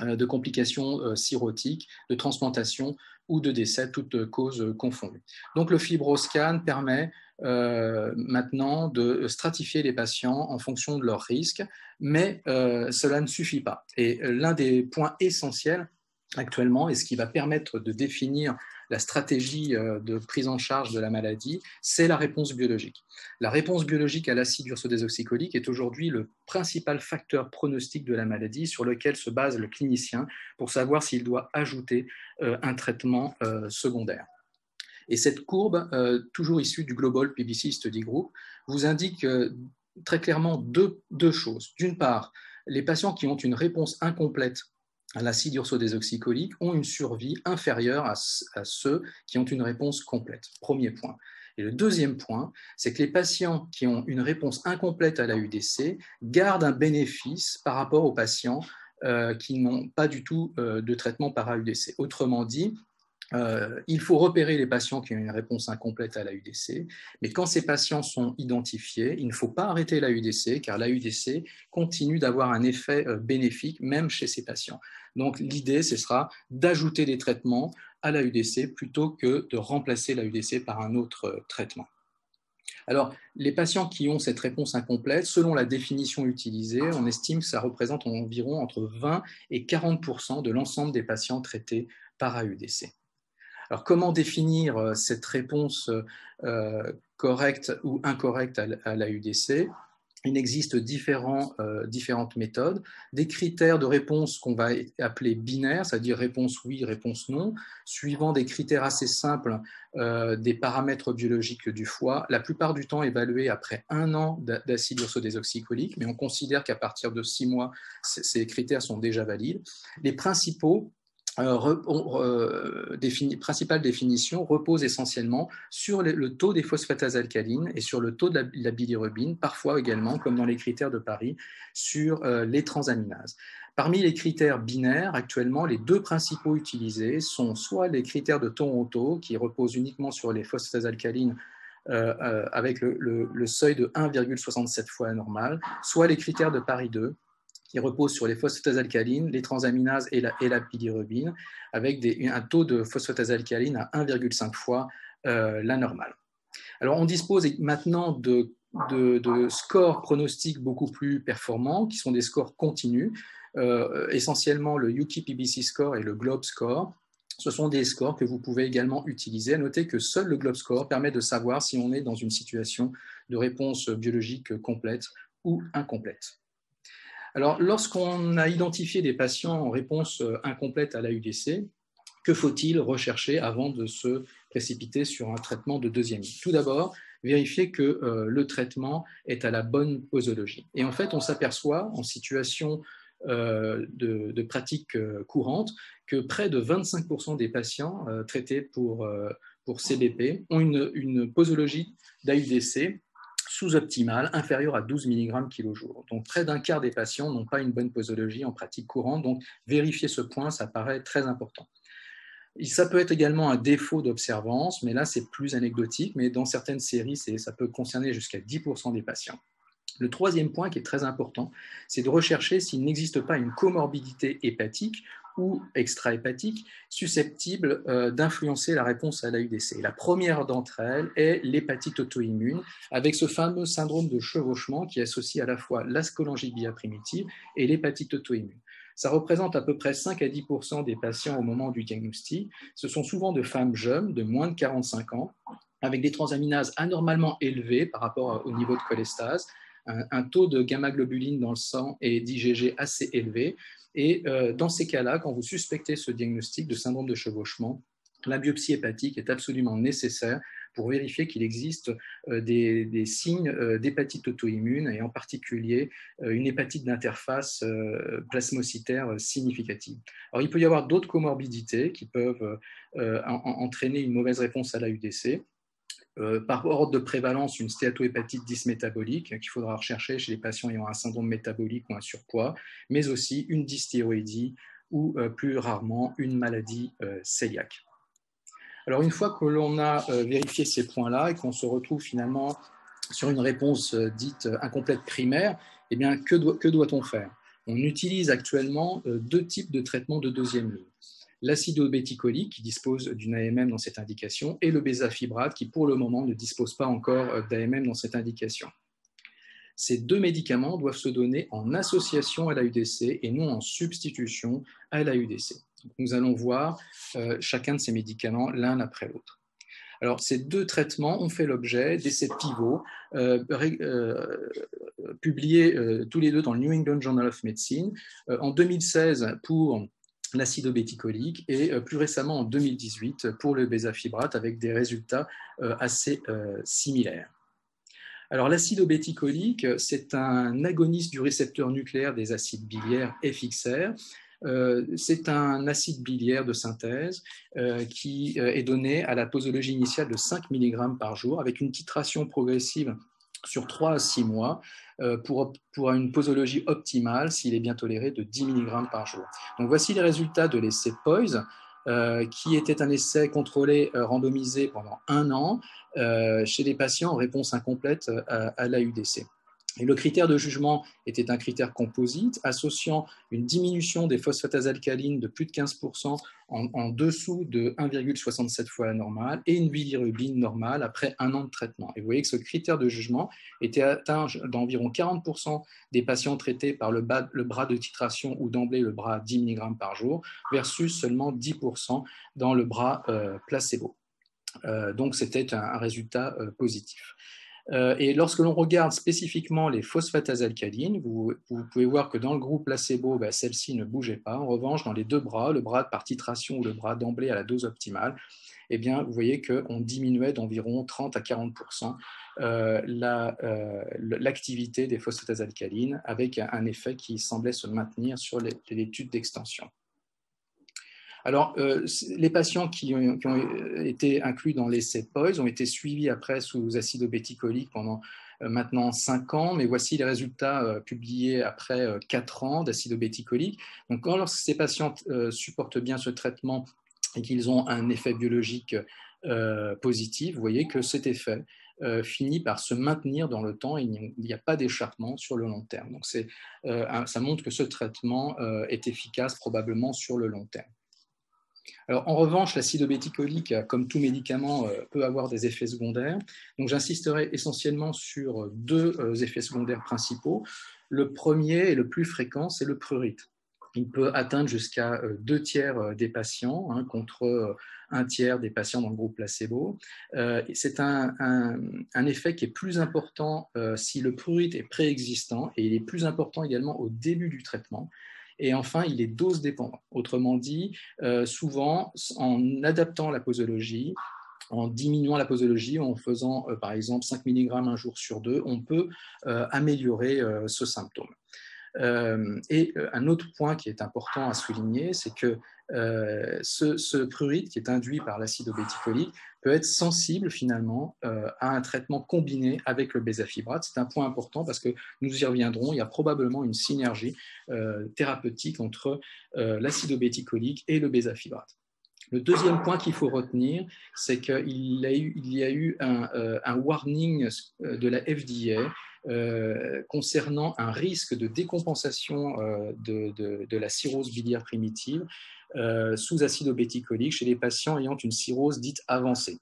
de complications cirrhotiques, de transplantation ou de décès, toutes causes confondues. Donc le fibroscan permet maintenant de stratifier les patients en fonction de leur risque, mais cela ne suffit pas. Et l'un des points essentiels actuellement, et ce qui va permettre de définir la stratégie de prise en charge de la maladie, c'est la réponse biologique. La réponse biologique à l'acide ursodesoxycholique est aujourd'hui le principal facteur pronostic de la maladie sur lequel se base le clinicien pour savoir s'il doit ajouter un traitement secondaire. Et cette courbe, toujours issue du Global PBC Study Group, vous indique très clairement deux choses. D'une part, les patients qui ont une réponse incomplète à l'acide ursodesoxycholique ont une survie inférieure à ceux qui ont une réponse complète. Premier point. Et le deuxième point, c'est que les patients qui ont une réponse incomplète à la UDC gardent un bénéfice par rapport aux patients qui n'ont pas du tout de traitement par AUDC. Autrement dit, il faut repérer les patients qui ont une réponse incomplète à l'AUDC, mais quand ces patients sont identifiés, il ne faut pas arrêter l'AUDC, car l'AUDC continue d'avoir un effet bénéfique même chez ces patients. Donc l'idée, ce sera d'ajouter des traitements à l'AUDC plutôt que de remplacer l'AUDC par un autre traitement. Alors, les patients qui ont cette réponse incomplète, selon la définition utilisée, on estime que ça représente environ entre 20 et 40% de l'ensemble des patients traités par AUDC. Alors, comment définir cette réponse correcte ou incorrecte à l'AUDC? Il existe différentes méthodes, des critères de réponse qu'on va appeler binaires, c'est-à-dire réponse oui, réponse non, suivant des critères assez simples, des paramètres biologiques du foie, la plupart du temps évalués après 1 an d'acide ursodesoxycholique, mais on considère qu'à partir de 6 mois, ces critères sont déjà valides. Les principales définitions reposent essentiellement sur le taux des phosphatases alcalines et sur le taux de la bilirubine, parfois également, comme dans les critères de Paris, sur les transaminases. Parmi les critères binaires, actuellement, les 2 principaux utilisés sont soit les critères de Toronto, qui reposent uniquement sur les phosphatases alcalines avec le seuil de 1,67 fois la normale, soit les critères de Paris 2, qui repose sur les phosphatase alcalines, les transaminases et la bilirubine, avec un taux de phosphatase alcaline à 1,5 fois la normale. Alors, on dispose maintenant de scores pronostiques beaucoup plus performants, qui sont des scores continus, essentiellement le UK-PBC score et le GLOBE score. Ce sont des scores que vous pouvez également utiliser. À noter que seul le GLOBE score permet de savoir si on est dans une situation de réponse biologique complète ou incomplète. Alors, lorsqu'on a identifié des patients en réponse incomplète à l'AUDC, que faut-il rechercher avant de se précipiter sur un traitement de deuxième ligne? Tout d'abord, vérifier que le traitement est à la bonne posologie. Et en fait, on s'aperçoit en situation de pratique courante que près de 25% des patients traités pour CBP ont une posologie d'AUDC sous-optimale, inférieure à 12 mg kg. Donc, près d'un quart des patients n'ont pas une bonne posologie en pratique courante. Donc, vérifier ce point, ça paraît très important. Ça peut être également un défaut d'observance, mais là, c'est plus anecdotique. Mais dans certaines séries, ça peut concerner jusqu'à 10% des patients. Le troisième point qui est très important, c'est de rechercher s'il n'existe pas une comorbidité hépatique ou extra-hépatique susceptible d'influencer la réponse à l'AUDC. La première d'entre elles est l'hépatite auto-immune, avec ce fameux syndrome de chevauchement qui associe à la fois la scholangite biliaire primitive et l'hépatite auto-immune. Ça représente à peu près 5 à 10% des patients au moment du diagnostic. Ce sont souvent de femmes jeunes, de moins de 45 ans, avec des transaminases anormalement élevées par rapport au niveau de cholestase, un taux de gamma-globuline dans le sang et d'IgG assez élevé. Et dans ces cas-là, quand vous suspectez ce diagnostic de syndrome de chevauchement, la biopsie hépatique est absolument nécessaire pour vérifier qu'il existe des signes d'hépatite auto-immune et en particulier une hépatite d'interface plasmocytaire significative. Alors, il peut y avoir d'autres comorbidités qui peuvent entraîner une mauvaise réponse à l'AUDC. Par ordre de prévalence, une stéatohépatite dysmétabolique qu'il faudra rechercher chez les patients ayant un syndrome métabolique ou un surpoids, mais aussi une dysthyroïdie ou plus rarement une maladie cœliaque. Alors une fois que l'on a vérifié ces points-là et qu'on se retrouve finalement sur une réponse dite incomplète primaire, eh bien, que doit-on faire? On utilise actuellement deux types de traitements de deuxième ligne. L'acidobéticolique qui dispose d'une AMM dans cette indication et le bézafibrate qui pour le moment ne dispose pas encore d'AMM dans cette indication. Ces deux médicaments doivent se donner en association à l'AUDC et non en substitution à l'AUDC. Nous allons voir chacun de ces médicaments l'un après l'autre. Alors, ces deux traitements ont fait l'objet d'essais pivots publiés tous les deux dans le New England Journal of Medicine en 2016 pour l'acidobéticolique et plus récemment en 2018 pour le bézafibrate avec des résultats assez similaires. Alors l'acidobéticolique, c'est un agoniste du récepteur nucléaire des acides biliaires FXR. C'est un acide biliaire de synthèse qui est donné à la posologie initiale de 5 mg par jour avec une titration progressive sur 3 à 6 mois pour une posologie optimale, s'il est bien toléré, de 10 mg par jour. Donc voici les résultats de l'essai POISE, qui était un essai contrôlé, randomisé pendant 1 an chez des patients en réponse incomplète à l'AUDC. Et le critère de jugement était un critère composite associant une diminution des phosphatases alcalines de plus de 15% en dessous de 1,67 fois la normale et une bilirubine normale après 1 an de traitement. Et vous voyez que ce critère de jugement était atteint d'environ 40% des patients traités par le bras de titration ou d'emblée le bras 10 mg par jour versus seulement 10% dans le bras placebo. Donc c'était un résultat positif. Et lorsque l'on regarde spécifiquement les phosphatases alcalines, vous pouvez voir que dans le groupe placebo, celle-ci ne bougeait pas. En revanche, dans les deux bras, le bras par titration ou le bras d'emblée à la dose optimale, eh bien, vous voyez qu'on diminuait d'environ 30 à 40% l'activité des phosphatases alcalines avec un effet qui semblait se maintenir sur l'étude d'extension. Alors, les patients qui ont été inclus dans l'essai POISE ont été suivis après sous acidobéticolique pendant maintenant 5 ans, mais voici les résultats publiés après 4 ans d'acidobéticolique. Donc, lorsque ces patients supportent bien ce traitement et qu'ils ont un effet biologique positif, vous voyez que cet effet finit par se maintenir dans le temps et il n'y a pas d'échappement sur le long terme. Donc, ça montre que ce traitement est efficace probablement sur le long terme. Alors, en revanche, l'acidobéticolique, comme tout médicament, peut avoir des effets secondaires. Donc, j'insisterai essentiellement sur 2 effets secondaires principaux. Le premier et le plus fréquent, c'est le prurite. Il peut atteindre jusqu'à 2 tiers des patients, contre 1 tiers des patients dans le groupe placebo. C'est un effet qui est plus important si le prurite est préexistant et il est plus important également au début du traitement. Et enfin, il est dose dépendant. Autrement dit, souvent, en adaptant la posologie, en diminuant la posologie, en faisant par exemple 5 mg un jour sur 2, on peut améliorer ce symptôme. Et un autre point qui est important à souligner, c'est que ce prurite qui est induit par l'acide obéticolique peut être sensible finalement à un traitement combiné avec le bézafibrate. C'est un point important parce que nous y reviendrons, il y a probablement une synergie thérapeutique entre l'acide obéticolique et le bézafibrate. Le deuxième point qu'il faut retenir, c'est qu'il y a eu un warning de la FDA concernant un risque de décompensation de la cirrhose biliaire primitive sous acide obéticolique chez les patients ayant une cirrhose dite avancée.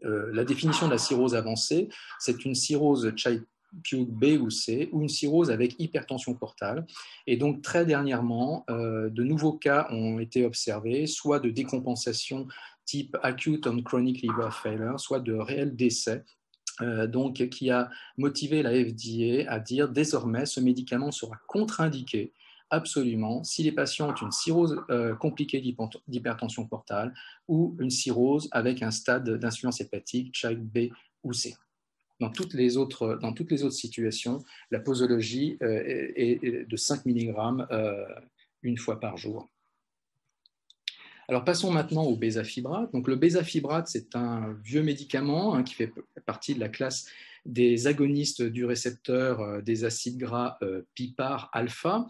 La définition de la cirrhose avancée, c'est une cirrhose Child-Pugh B ou C, ou une cirrhose avec hypertension portale. Et donc, très dernièrement, de nouveaux cas ont été observés, soit de décompensation type acute on chronic liver failure, soit de réels décès. Donc, qui a motivé la FDA à dire désormais ce médicament sera contre-indiqué absolument si les patients ont une cirrhose compliquée d'hypertension portale ou une cirrhose avec un stade d'insuffisance hépatique, Child B ou C. Dans toutes les autres situations, la posologie est de 5 mg une fois par jour. Alors passons maintenant au bézafibrate. Donc le bézafibrate, c'est un vieux médicament qui fait partie de la classe des agonistes du récepteur des acides gras PIPAR alpha.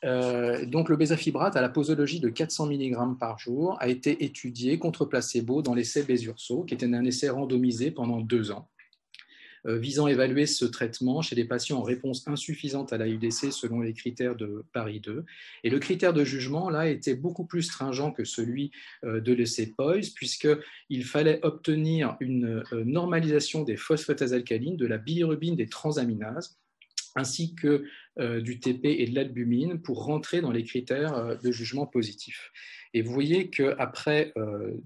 Donc le bézafibrate à la posologie de 400 mg par jour a été étudié contre placebo dans l'essai Besurso, qui était un essai randomisé pendant 2 ans. Visant à évaluer ce traitement chez des patients en réponse insuffisante à l'AUDC selon les critères de Paris 2. Et le critère de jugement, là, était beaucoup plus stringent que celui de l'essai POISE, puisqu'il fallait obtenir une normalisation des phosphatase alcalines, de la bilirubine, des transaminases, ainsi que du TP et de l'albumine pour rentrer dans les critères de jugement positif. Et vous voyez qu'après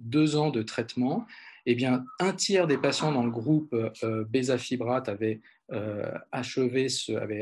2 ans de traitement, eh bien, 1/3 des patients dans le groupe bézafibrate avaient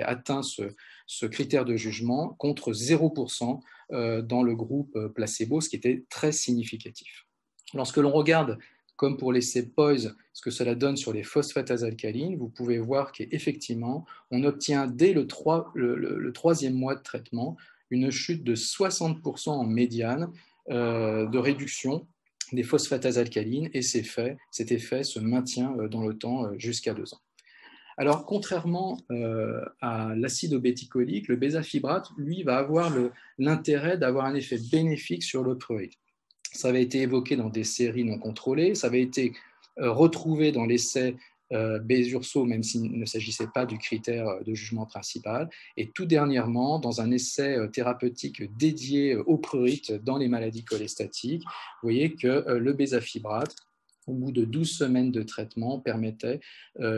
atteint ce critère de jugement contre 0% dans le groupe placebo, ce qui était très significatif. Lorsque l'on regarde, comme pour l'essai POISE, ce que cela donne sur les phosphatases alcalines, vous pouvez voir qu'effectivement, on obtient dès le 3e mois de traitement une chute de 60% en médiane de réduction des phosphatases alcalines, et cet effet se maintient dans le temps jusqu'à 2 ans. Alors, contrairement à l'acide obéticolique, le bézafibrate, lui, va avoir l'intérêt d'avoir un effet bénéfique sur le prurite. Ça avait été évoqué dans des séries non contrôlées, ça avait été retrouvé dans l'essai Besurso, même s'il ne s'agissait pas du critère de jugement principal, et tout dernièrement, dans un essai thérapeutique dédié au prurite dans les maladies cholestatiques, vous voyez que le bézafibrate, au bout de 12 semaines de traitement, permettait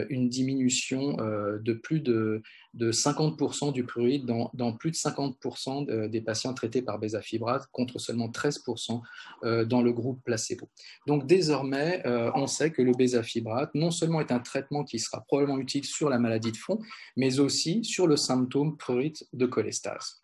une diminution de plus de 50% du prurite dans plus de 50% des patients traités par bézafibrate, contre seulement 13% dans le groupe placebo. Donc désormais, on sait que le bézafibrate non seulement est un traitement qui sera probablement utile sur la maladie de fond, mais aussi sur le symptôme prurite de cholestase.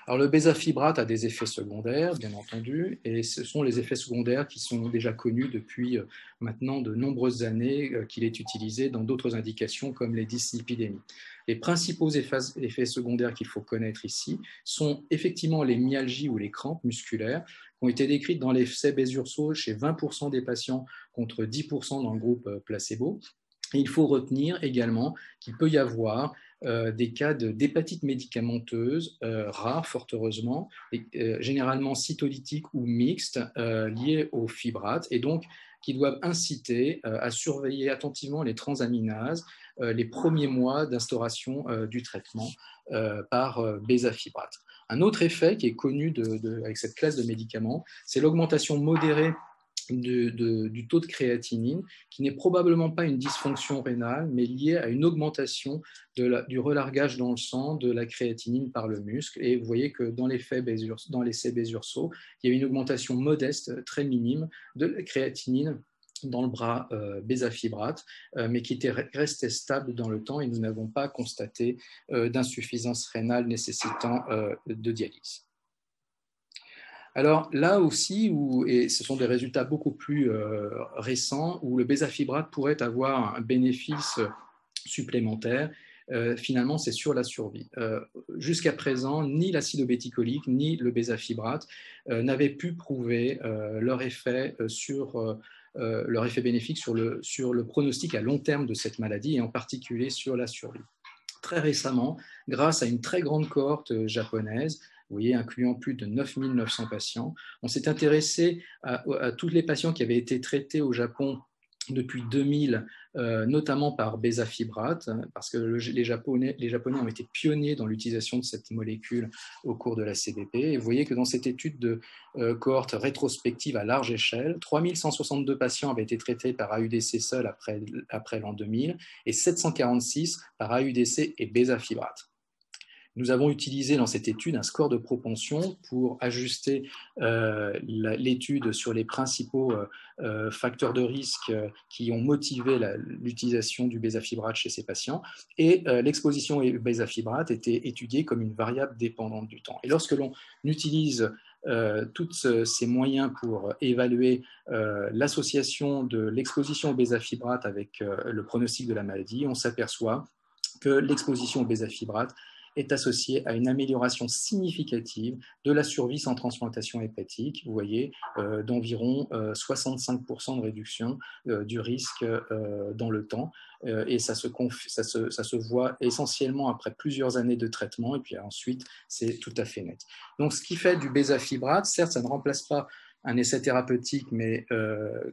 Alors, le bézafibrate a des effets secondaires, bien entendu, et ce sont les effets secondaires qui sont déjà connus depuis maintenant de nombreuses années, qu'il est utilisé dans d'autres indications comme les dyslipidémies. Les principaux effets secondaires qu'il faut connaître ici sont effectivement les myalgies ou les crampes musculaires, qui ont été décrites dans l'essai Besurso chez 20% des patients contre 10% dans le groupe placebo. Et il faut retenir également qu'il peut y avoir des cas d'hépatite médicamenteuse rares, fort heureusement, généralement cytolytiques ou mixtes, liés au fibrate, et donc qui doivent inciter à surveiller attentivement les transaminases les premiers mois d'instauration du traitement par bézafibrate. Un autre effet qui est connu avec cette classe de médicaments, c'est l'augmentation modérée du taux de créatinine, qui n'est probablement pas une dysfonction rénale, mais liée à une augmentation du relargage dans le sang de la créatinine par le muscle. Et vous voyez que dans l'essai Besurso, il y a une augmentation modeste, très minime, de la créatinine dans le bras bézafibrate, mais qui restait stable dans le temps, et nous n'avons pas constaté d'insuffisance rénale nécessitant de dialyse. Alors là aussi, et ce sont des résultats beaucoup plus récents, où le bézafibrate pourrait avoir un bénéfice supplémentaire, finalement, c'est sur la survie. Jusqu'à présent, ni l'acide obéticolique, ni le bézafibrate n'avaient pu prouver leur effet bénéfique sur le pronostic à long terme de cette maladie, et en particulier sur la survie. Très récemment, grâce à une très grande cohorte japonaise, vous voyez, incluant plus de 9900 patients, on s'est intéressé à tous les patients qui avaient été traités au Japon depuis 2000, notamment par bézafibrate, parce que les Japonais ont été pionniers dans l'utilisation de cette molécule au cours de la CBP. Et vous voyez que dans cette étude de cohorte rétrospective à large échelle, 3162 patients avaient été traités par AUDC seul après l'an 2000 et 746 par AUDC et bézafibrate. Nous avons utilisé dans cette étude un score de propension pour ajuster l'étude sur les principaux facteurs de risque qui ont motivé l'utilisation du bézafibrate chez ces patients. Et l'exposition au bézafibrate était étudiée comme une variable dépendante du temps. Et lorsque l'on utilise tous ces moyens pour évaluer l'association de l'exposition au bézafibrate avec le pronostic de la maladie, on s'aperçoit que l'exposition au bézafibrate est associée à une amélioration significative de la survie sans transplantation hépatique, vous voyez, d'environ 65% de réduction du risque dans le temps. Et ça se voit essentiellement après plusieurs années de traitement, et puis ensuite, c'est tout à fait net. Donc, ce qui fait du bézafibrate, certes, ça ne remplace pas un essai thérapeutique mais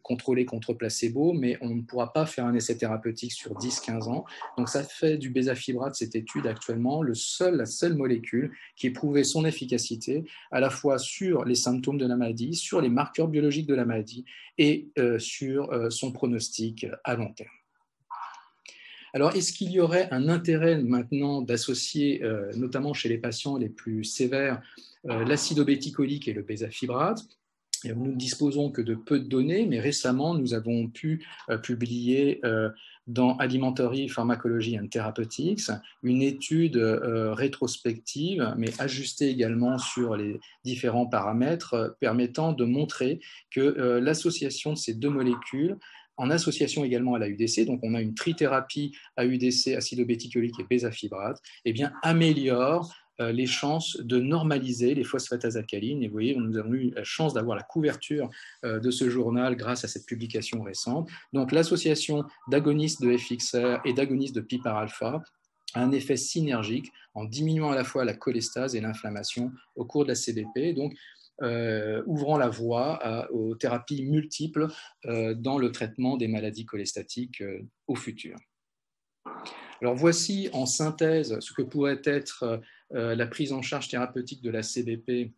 contrôlé contre placebo, mais on ne pourra pas faire un essai thérapeutique sur 10-15 ans. Donc ça fait du bézafibrate, cette étude actuellement, la seule molécule qui ait prouvé son efficacité à la fois sur les symptômes de la maladie, sur les marqueurs biologiques de la maladie et sur son pronostic à long terme. Alors, est-ce qu'il y aurait un intérêt maintenant d'associer, notamment chez les patients les plus sévères, l'acide obéticolique et le bézafibrate ? Nous ne disposons que de peu de données, mais récemment, nous avons pu publier dans Alimentary Pharmacology and Therapeutics une étude rétrospective, mais ajustée également sur les différents paramètres, permettant de montrer que l'association de ces deux molécules, en association également à l'AUDC, donc on a une trithérapie AUDC, acide obéticolique et bézafibrate, eh bien, améliore les chances de normaliser les phosphatases alcalines. Et vous voyez, nous avons eu la chance d'avoir la couverture de ce journal grâce à cette publication récente. Donc, l'association d'agonistes de FXR et d'agonistes de PPAR-alpha a un effet synergique en diminuant à la fois la cholestase et l'inflammation au cours de la CBP, donc ouvrant la voie aux thérapies multiples dans le traitement des maladies cholestatiques au futur. Alors voici en synthèse ce que pourrait être la prise en charge thérapeutique de la CBP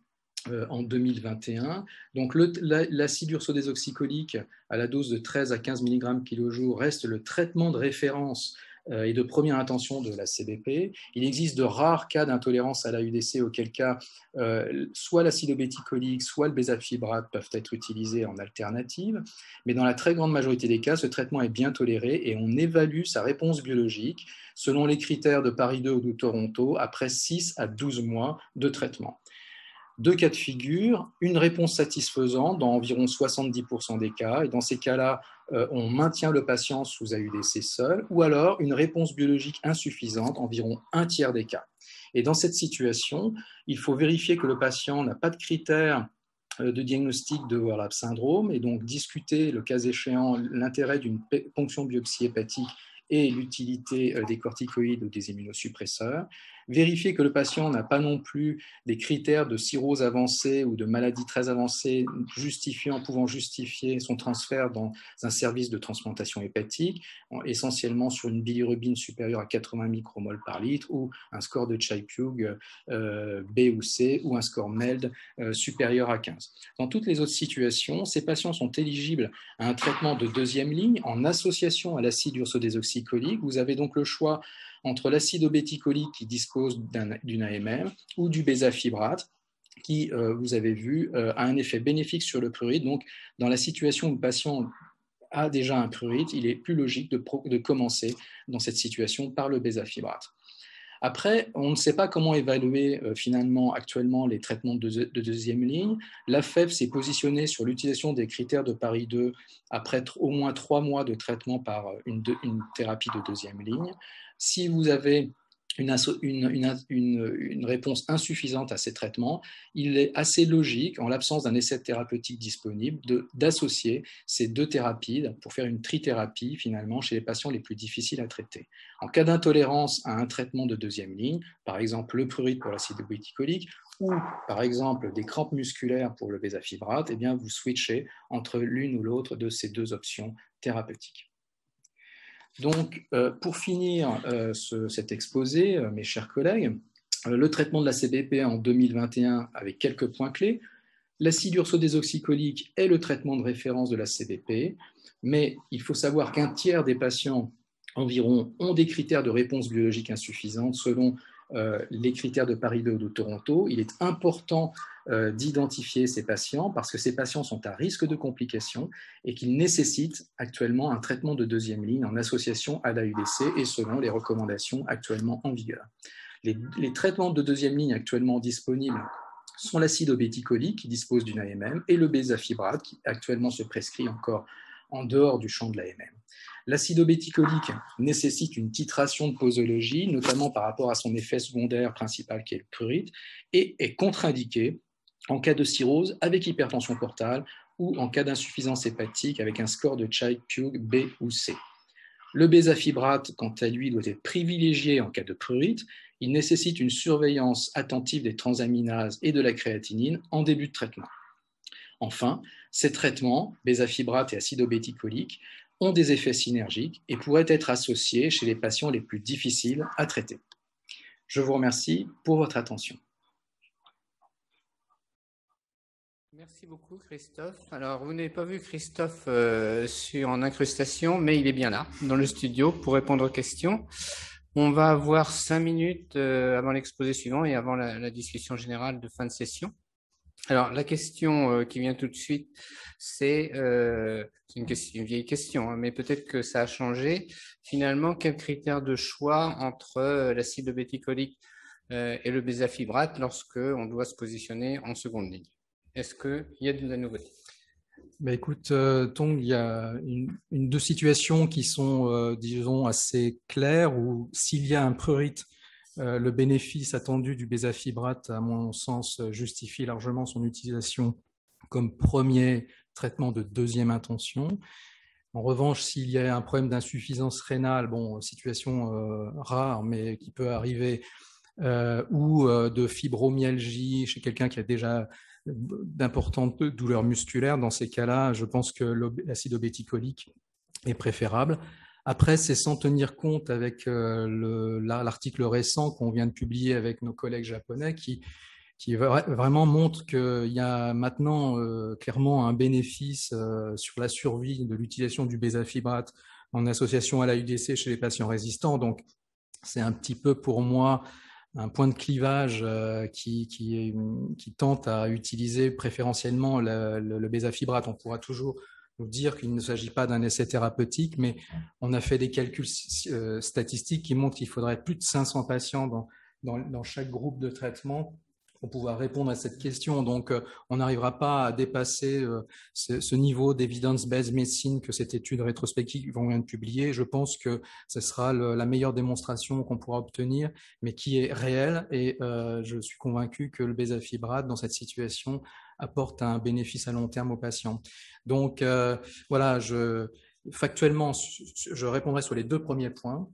en 2021. Donc l'acide ursodesoxycholique à la dose de 13 à 15 mg kg reste le traitement de référence et de première intention de la CBP. Il existe de rares cas d'intolérance à l'AUDC, auquel cas soit l'acide obéticolique, soit le bézafibrate peuvent être utilisés en alternative. Mais dans la très grande majorité des cas, ce traitement est bien toléré et on évalue sa réponse biologique selon les critères de Paris 2 ou de Toronto après 6 à 12 mois de traitement. Deux cas de figure, une réponse satisfaisante dans environ 70% des cas, et dans ces cas-là, on maintient le patient sous AUDC seul, ou alors une réponse biologique insuffisante, environ un tiers des cas. Et dans cette situation, il faut vérifier que le patient n'a pas de critères de diagnostic de overlap syndrome, et donc discuter, le cas échéant, l'intérêt d'une ponction biopsie hépatique et l'utilité des corticoïdes ou des immunosuppresseurs. Vérifier que le patient n'a pas non plus des critères de cirrhose avancée ou de maladie très avancée pouvant justifier son transfert dans un service de transplantation hépatique, essentiellement sur une bilirubine supérieure à 80 micromoles par litre ou un score de Child-Pugh B ou C ou un score MELD supérieur à 15. Dans toutes les autres situations, ces patients sont éligibles à un traitement de deuxième ligne en association à l'acide ursodesoxycholique. Vous avez donc le choix entre l'acide obéticolique qui dispose d'une AMM ou du bézafibrate qui, vous avez vu, a un effet bénéfique sur le prurite. Donc, dans la situation où le patient a déjà un prurite, il est plus logique de commencer dans cette situation par le bézafibrate. Après, on ne sait pas comment évaluer finalement actuellement les traitements de deuxième ligne. La FEV s'est positionnée sur l'utilisation des critères de Paris 2 après au moins 3 mois de traitement par une thérapie de deuxième ligne. Si vous avez une réponse insuffisante à ces traitements, il est assez logique, en l'absence d'un essai thérapeutique disponible, d'associer ces deux thérapies pour faire une trithérapie finalement chez les patients les plus difficiles à traiter. En cas d'intolérance à un traitement de deuxième ligne, par exemple le prurite pour l'acide obéticolique ou par exemple des crampes musculaires pour le bézafibrate, eh bien vous switchez entre l'une ou l'autre de ces deux options thérapeutiques. Donc, pour finir cet exposé, mes chers collègues, le traitement de la CBP en 2021 avec quelques points clés. L'acide ursobézoxycholique est le traitement de référence de la CBP, mais il faut savoir qu'un tiers des patients environ ont des critères de réponse biologique insuffisante selon les critères de Paris 2 ou de Toronto. Il est important d'identifier ces patients parce que ces patients sont à risque de complications et qu'ils nécessitent actuellement un traitement de deuxième ligne en association à l'AUDC et selon les recommandations actuellement en vigueur. Les traitements de deuxième ligne actuellement disponibles sont l'acide obéticolique qui dispose d'une AMM et le bézafibrate qui actuellement se prescrit encore en dehors du champ de l'AMM. L'acide obéticolique nécessite une titration de posologie, notamment par rapport à son effet secondaire principal qui est le prurite, et est contre-indiqué en cas de cirrhose avec hypertension portale ou en cas d'insuffisance hépatique avec un score de Child-Pugh B ou C. Le bézafibrate, quant à lui, doit être privilégié en cas de prurite. Il nécessite une surveillance attentive des transaminases et de la créatinine en début de traitement. Enfin, ces traitements, bézafibrate et acide obéticolique, ont des effets synergiques et pourraient être associés chez les patients les plus difficiles à traiter. Je vous remercie pour votre attention. Merci beaucoup Christophe. Alors vous n'avez pas vu Christophe en incrustation, mais il est bien là, dans le studio, pour répondre aux questions. On va avoir 5 minutes avant l'exposé suivant et avant la discussion générale de fin de session. Alors la question qui vient tout de suite, c'est une vieille question, hein, mais peut-être que ça a changé. Finalement, quels critères de choix entre l'acide obéticolique et le bézafibrate lorsque on doit se positionner en seconde ligne? Est-ce qu'il y a de la nouveauté? Écoute, Tong, il y a deux situations qui sont, disons, assez claires, où s'il y a un prurite, le bénéfice attendu du bézafibrate, à mon sens, justifie largement son utilisation comme premier traitement de deuxième intention. En revanche, s'il y a un problème d'insuffisance rénale, situation rare, mais qui peut arriver, ou de fibromyalgie chez quelqu'un qui a déjà d'importantes douleurs musculaires, dans ces cas-là, je pense que l'acide obéticolique est préférable. Après, c'est sans tenir compte avec l'article récent qu'on vient de publier avec nos collègues japonais qui vraiment montre qu'il y a maintenant clairement un bénéfice sur la survie de l'utilisation du bézafibrate en association à l'AUDC chez les patients résistants. Donc, c'est un petit peu pour moi un point de clivage qui tente à utiliser préférentiellement le bézafibrate. On pourra toujours nous dire qu'il ne s'agit pas d'un essai thérapeutique, mais on a fait des calculs statistiques qui montrent qu'il faudrait plus de 500 patients dans chaque groupe de traitement pour pouvoir répondre à cette question. Donc, on n'arrivera pas à dépasser ce niveau d'evidence-based medicine que cette étude rétrospective vient de publier. Je pense que ce sera la meilleure démonstration qu'on pourra obtenir, mais qui est réelle. Et je suis convaincu que le bézafibrate, dans cette situation, apporte un bénéfice à long terme aux patients. Donc, voilà, factuellement, je répondrai sur les deux premiers points.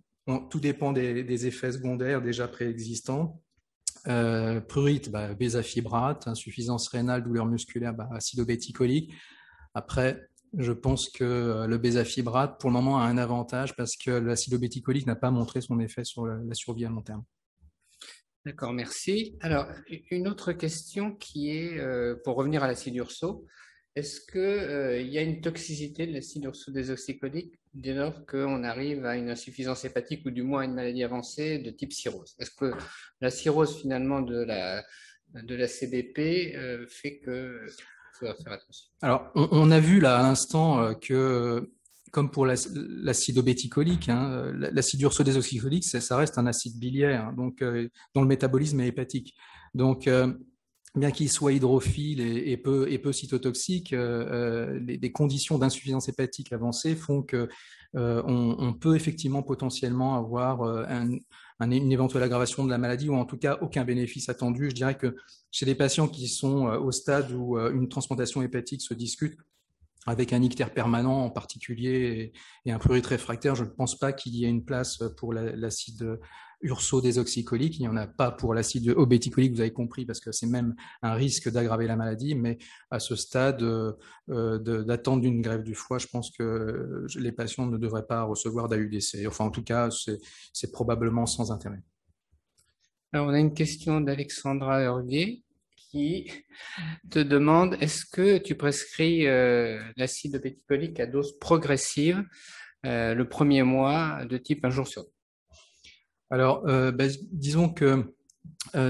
Tout dépend des effets secondaires déjà préexistants. Prurite, bézafibrate, insuffisance rénale, douleur musculaire, acide obéticolique. Après, je pense que le bézafibrate, pour le moment, a un avantage parce que l'acide obéticolique n'a pas montré son effet sur la survie à long terme. D'accord, merci. Alors, une autre question qui est, pour revenir à l'acide urso, est-ce qu'il y a une toxicité de l'acide ursobézoxycholique dès lors qu'on arrive à une insuffisance hépatique ou du moins à une maladie avancée de type cirrhose? Est-ce que la cirrhose finalement de la CBP fait qu'il faut faire attention? Alors, on a vu là à l'instant que comme pour l'acide obéticolique, hein, l'acide urso-désoxycholique, ça reste un acide biliaire, hein, donc dont le métabolisme est hépatique. Donc, bien qu'il soit hydrophile et peu cytotoxique, des conditions d'insuffisance hépatique avancées font que on peut effectivement potentiellement avoir une éventuelle aggravation de la maladie ou en tout cas aucun bénéfice attendu. Je dirais que chez des patients qui sont au stade où une transplantation hépatique se discute, avec un ictère permanent en particulier et un prurite réfractaire, je ne pense pas qu'il y ait une place pour l'acide urso-désoxycholique. Il n'y en a pas pour l'acide obéticolique, vous avez compris, parce que c'est même un risque d'aggraver la maladie. Mais à ce stade d'attente d'une greffe du foie, je pense que les patients ne devraient pas recevoir d'AUDC. Enfin, en tout cas, c'est probablement sans intérêt. Alors, on a une question d'Alexandra Hervier qui te demande, est-ce que tu prescris l'acide obéticolique à dose progressive le premier mois de type 1 jour sur 2? Alors, disons que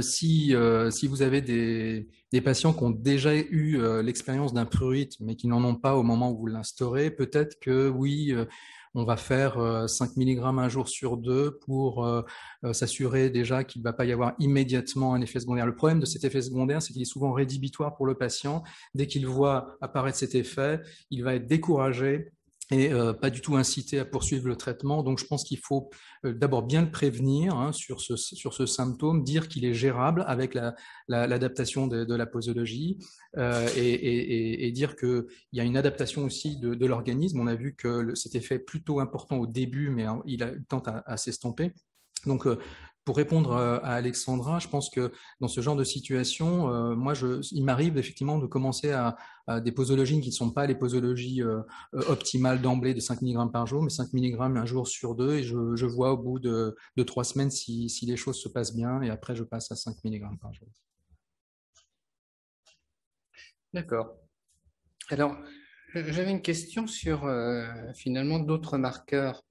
si vous avez des patients qui ont déjà eu l'expérience d'un prurite, mais qui n'en ont pas au moment où vous l'instaurez, peut-être que oui, on va faire 5 mg un jour sur 2 pour s'assurer déjà qu'il ne va pas y avoir immédiatement un effet secondaire. Le problème de cet effet secondaire, c'est qu'il est souvent rédhibitoire pour le patient. Dès qu'il voit apparaître cet effet, il va être découragé et pas du tout incité à poursuivre le traitement. Donc, je pense qu'il faut d'abord bien le prévenir hein, sur ce symptôme, dire qu'il est gérable avec l'adaptation de la posologie et dire qu'il y a une adaptation aussi de l'organisme. On a vu que cet effet est plutôt important au début, mais il tente à s'estomper. Donc, pour répondre à Alexandra, je pense que dans ce genre de situation, il m'arrive effectivement de commencer à des posologies qui ne sont pas les posologies optimales d'emblée de 5 mg par jour, mais 5 mg un jour sur 2, et je vois au bout de 3 semaines si les choses se passent bien, et après je passe à 5 mg par jour. D'accord. Alors, j'avais une question sur finalement d'autres marqueurs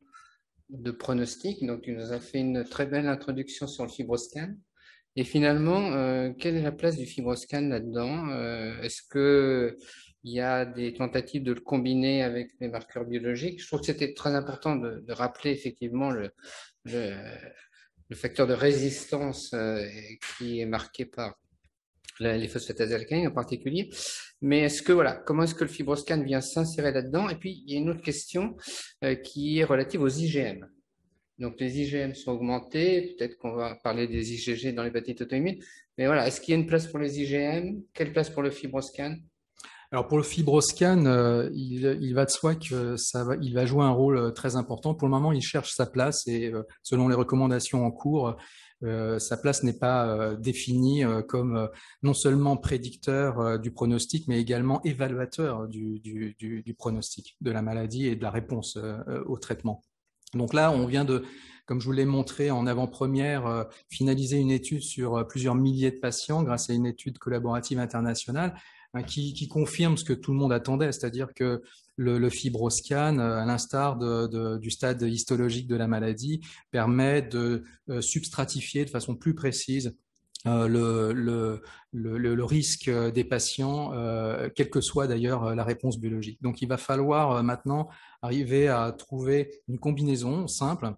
de pronostic. Donc, tu nous as fait une très belle introduction sur le FibroScan. Et finalement, quelle est la place du FibroScan là-dedans? Est-ce qu'il y a des tentatives de le combiner avec les marqueurs biologiques? Je trouve que c'était très important de rappeler effectivement le facteur de résistance qui est marqué par les phosphatases alcalines en particulier. Mais comment est-ce que le FibroScan vient s'insérer là-dedans? Et puis, il y a une autre question qui est relative aux IgM. Donc, les IgM sont augmentés. Peut-être qu'on va parler des IgG dans l'hépatite auto-immune. Mais voilà, est-ce qu'il y a une place pour les IgM? Quelle place pour le FibroScan? Alors pour le FibroScan, il va de soi que il va jouer un rôle très important. Pour le moment, il cherche sa place et selon les recommandations en cours, sa place n'est pas définie comme non seulement prédicteur du pronostic, mais également évaluateur du pronostic de la maladie et de la réponse au traitement. Donc là, on vient de, comme je vous l'ai montré en avant-première, finaliser une étude sur plusieurs milliers de patients grâce à une étude collaborative internationale qui confirme ce que tout le monde attendait, c'est-à-dire que le FibroScan, à l'instar du stade histologique de la maladie, permet de substratifier de façon plus précise le risque des patients, quelle que soit d'ailleurs la réponse biologique. Donc il va falloir maintenant arriver à trouver une combinaison simple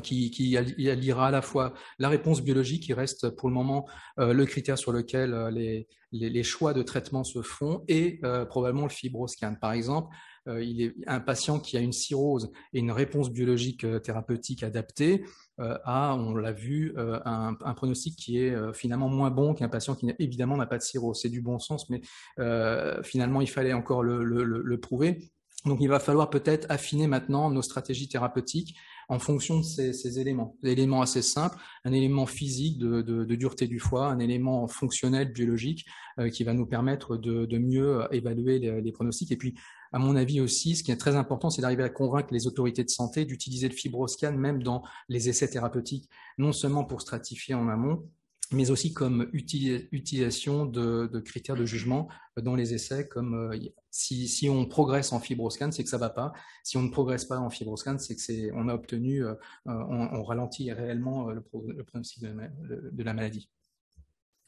qui alliera à la fois la réponse biologique, qui reste pour le moment le critère sur lequel les choix de traitement se font, et probablement le FibroScan. Par exemple, il est un patient qui a une cirrhose et une réponse biologique thérapeutique adaptée on l'a vu, un pronostic qui est finalement moins bon qu'un patient qui évidemment n'a pas de cirrhose. C'est du bon sens, mais finalement il fallait encore le prouver. Donc il va falloir peut-être affiner maintenant nos stratégies thérapeutiques en fonction de ces éléments. Des éléments assez simples, un élément physique de dureté du foie, un élément fonctionnel, biologique, qui va nous permettre de mieux évaluer les pronostics. Et puis, à mon avis aussi, ce qui est très important, c'est d'arriver à convaincre les autorités de santé d'utiliser le FibroScan même dans les essais thérapeutiques, non seulement pour stratifier en amont, mais aussi comme utilisation de critères de jugement dans les essais, comme si on progresse en FibroScan, c'est que ça ne va pas. Si on ne progresse pas en FibroScan, c'est que on a obtenu, on ralentit réellement le pronostic de la maladie.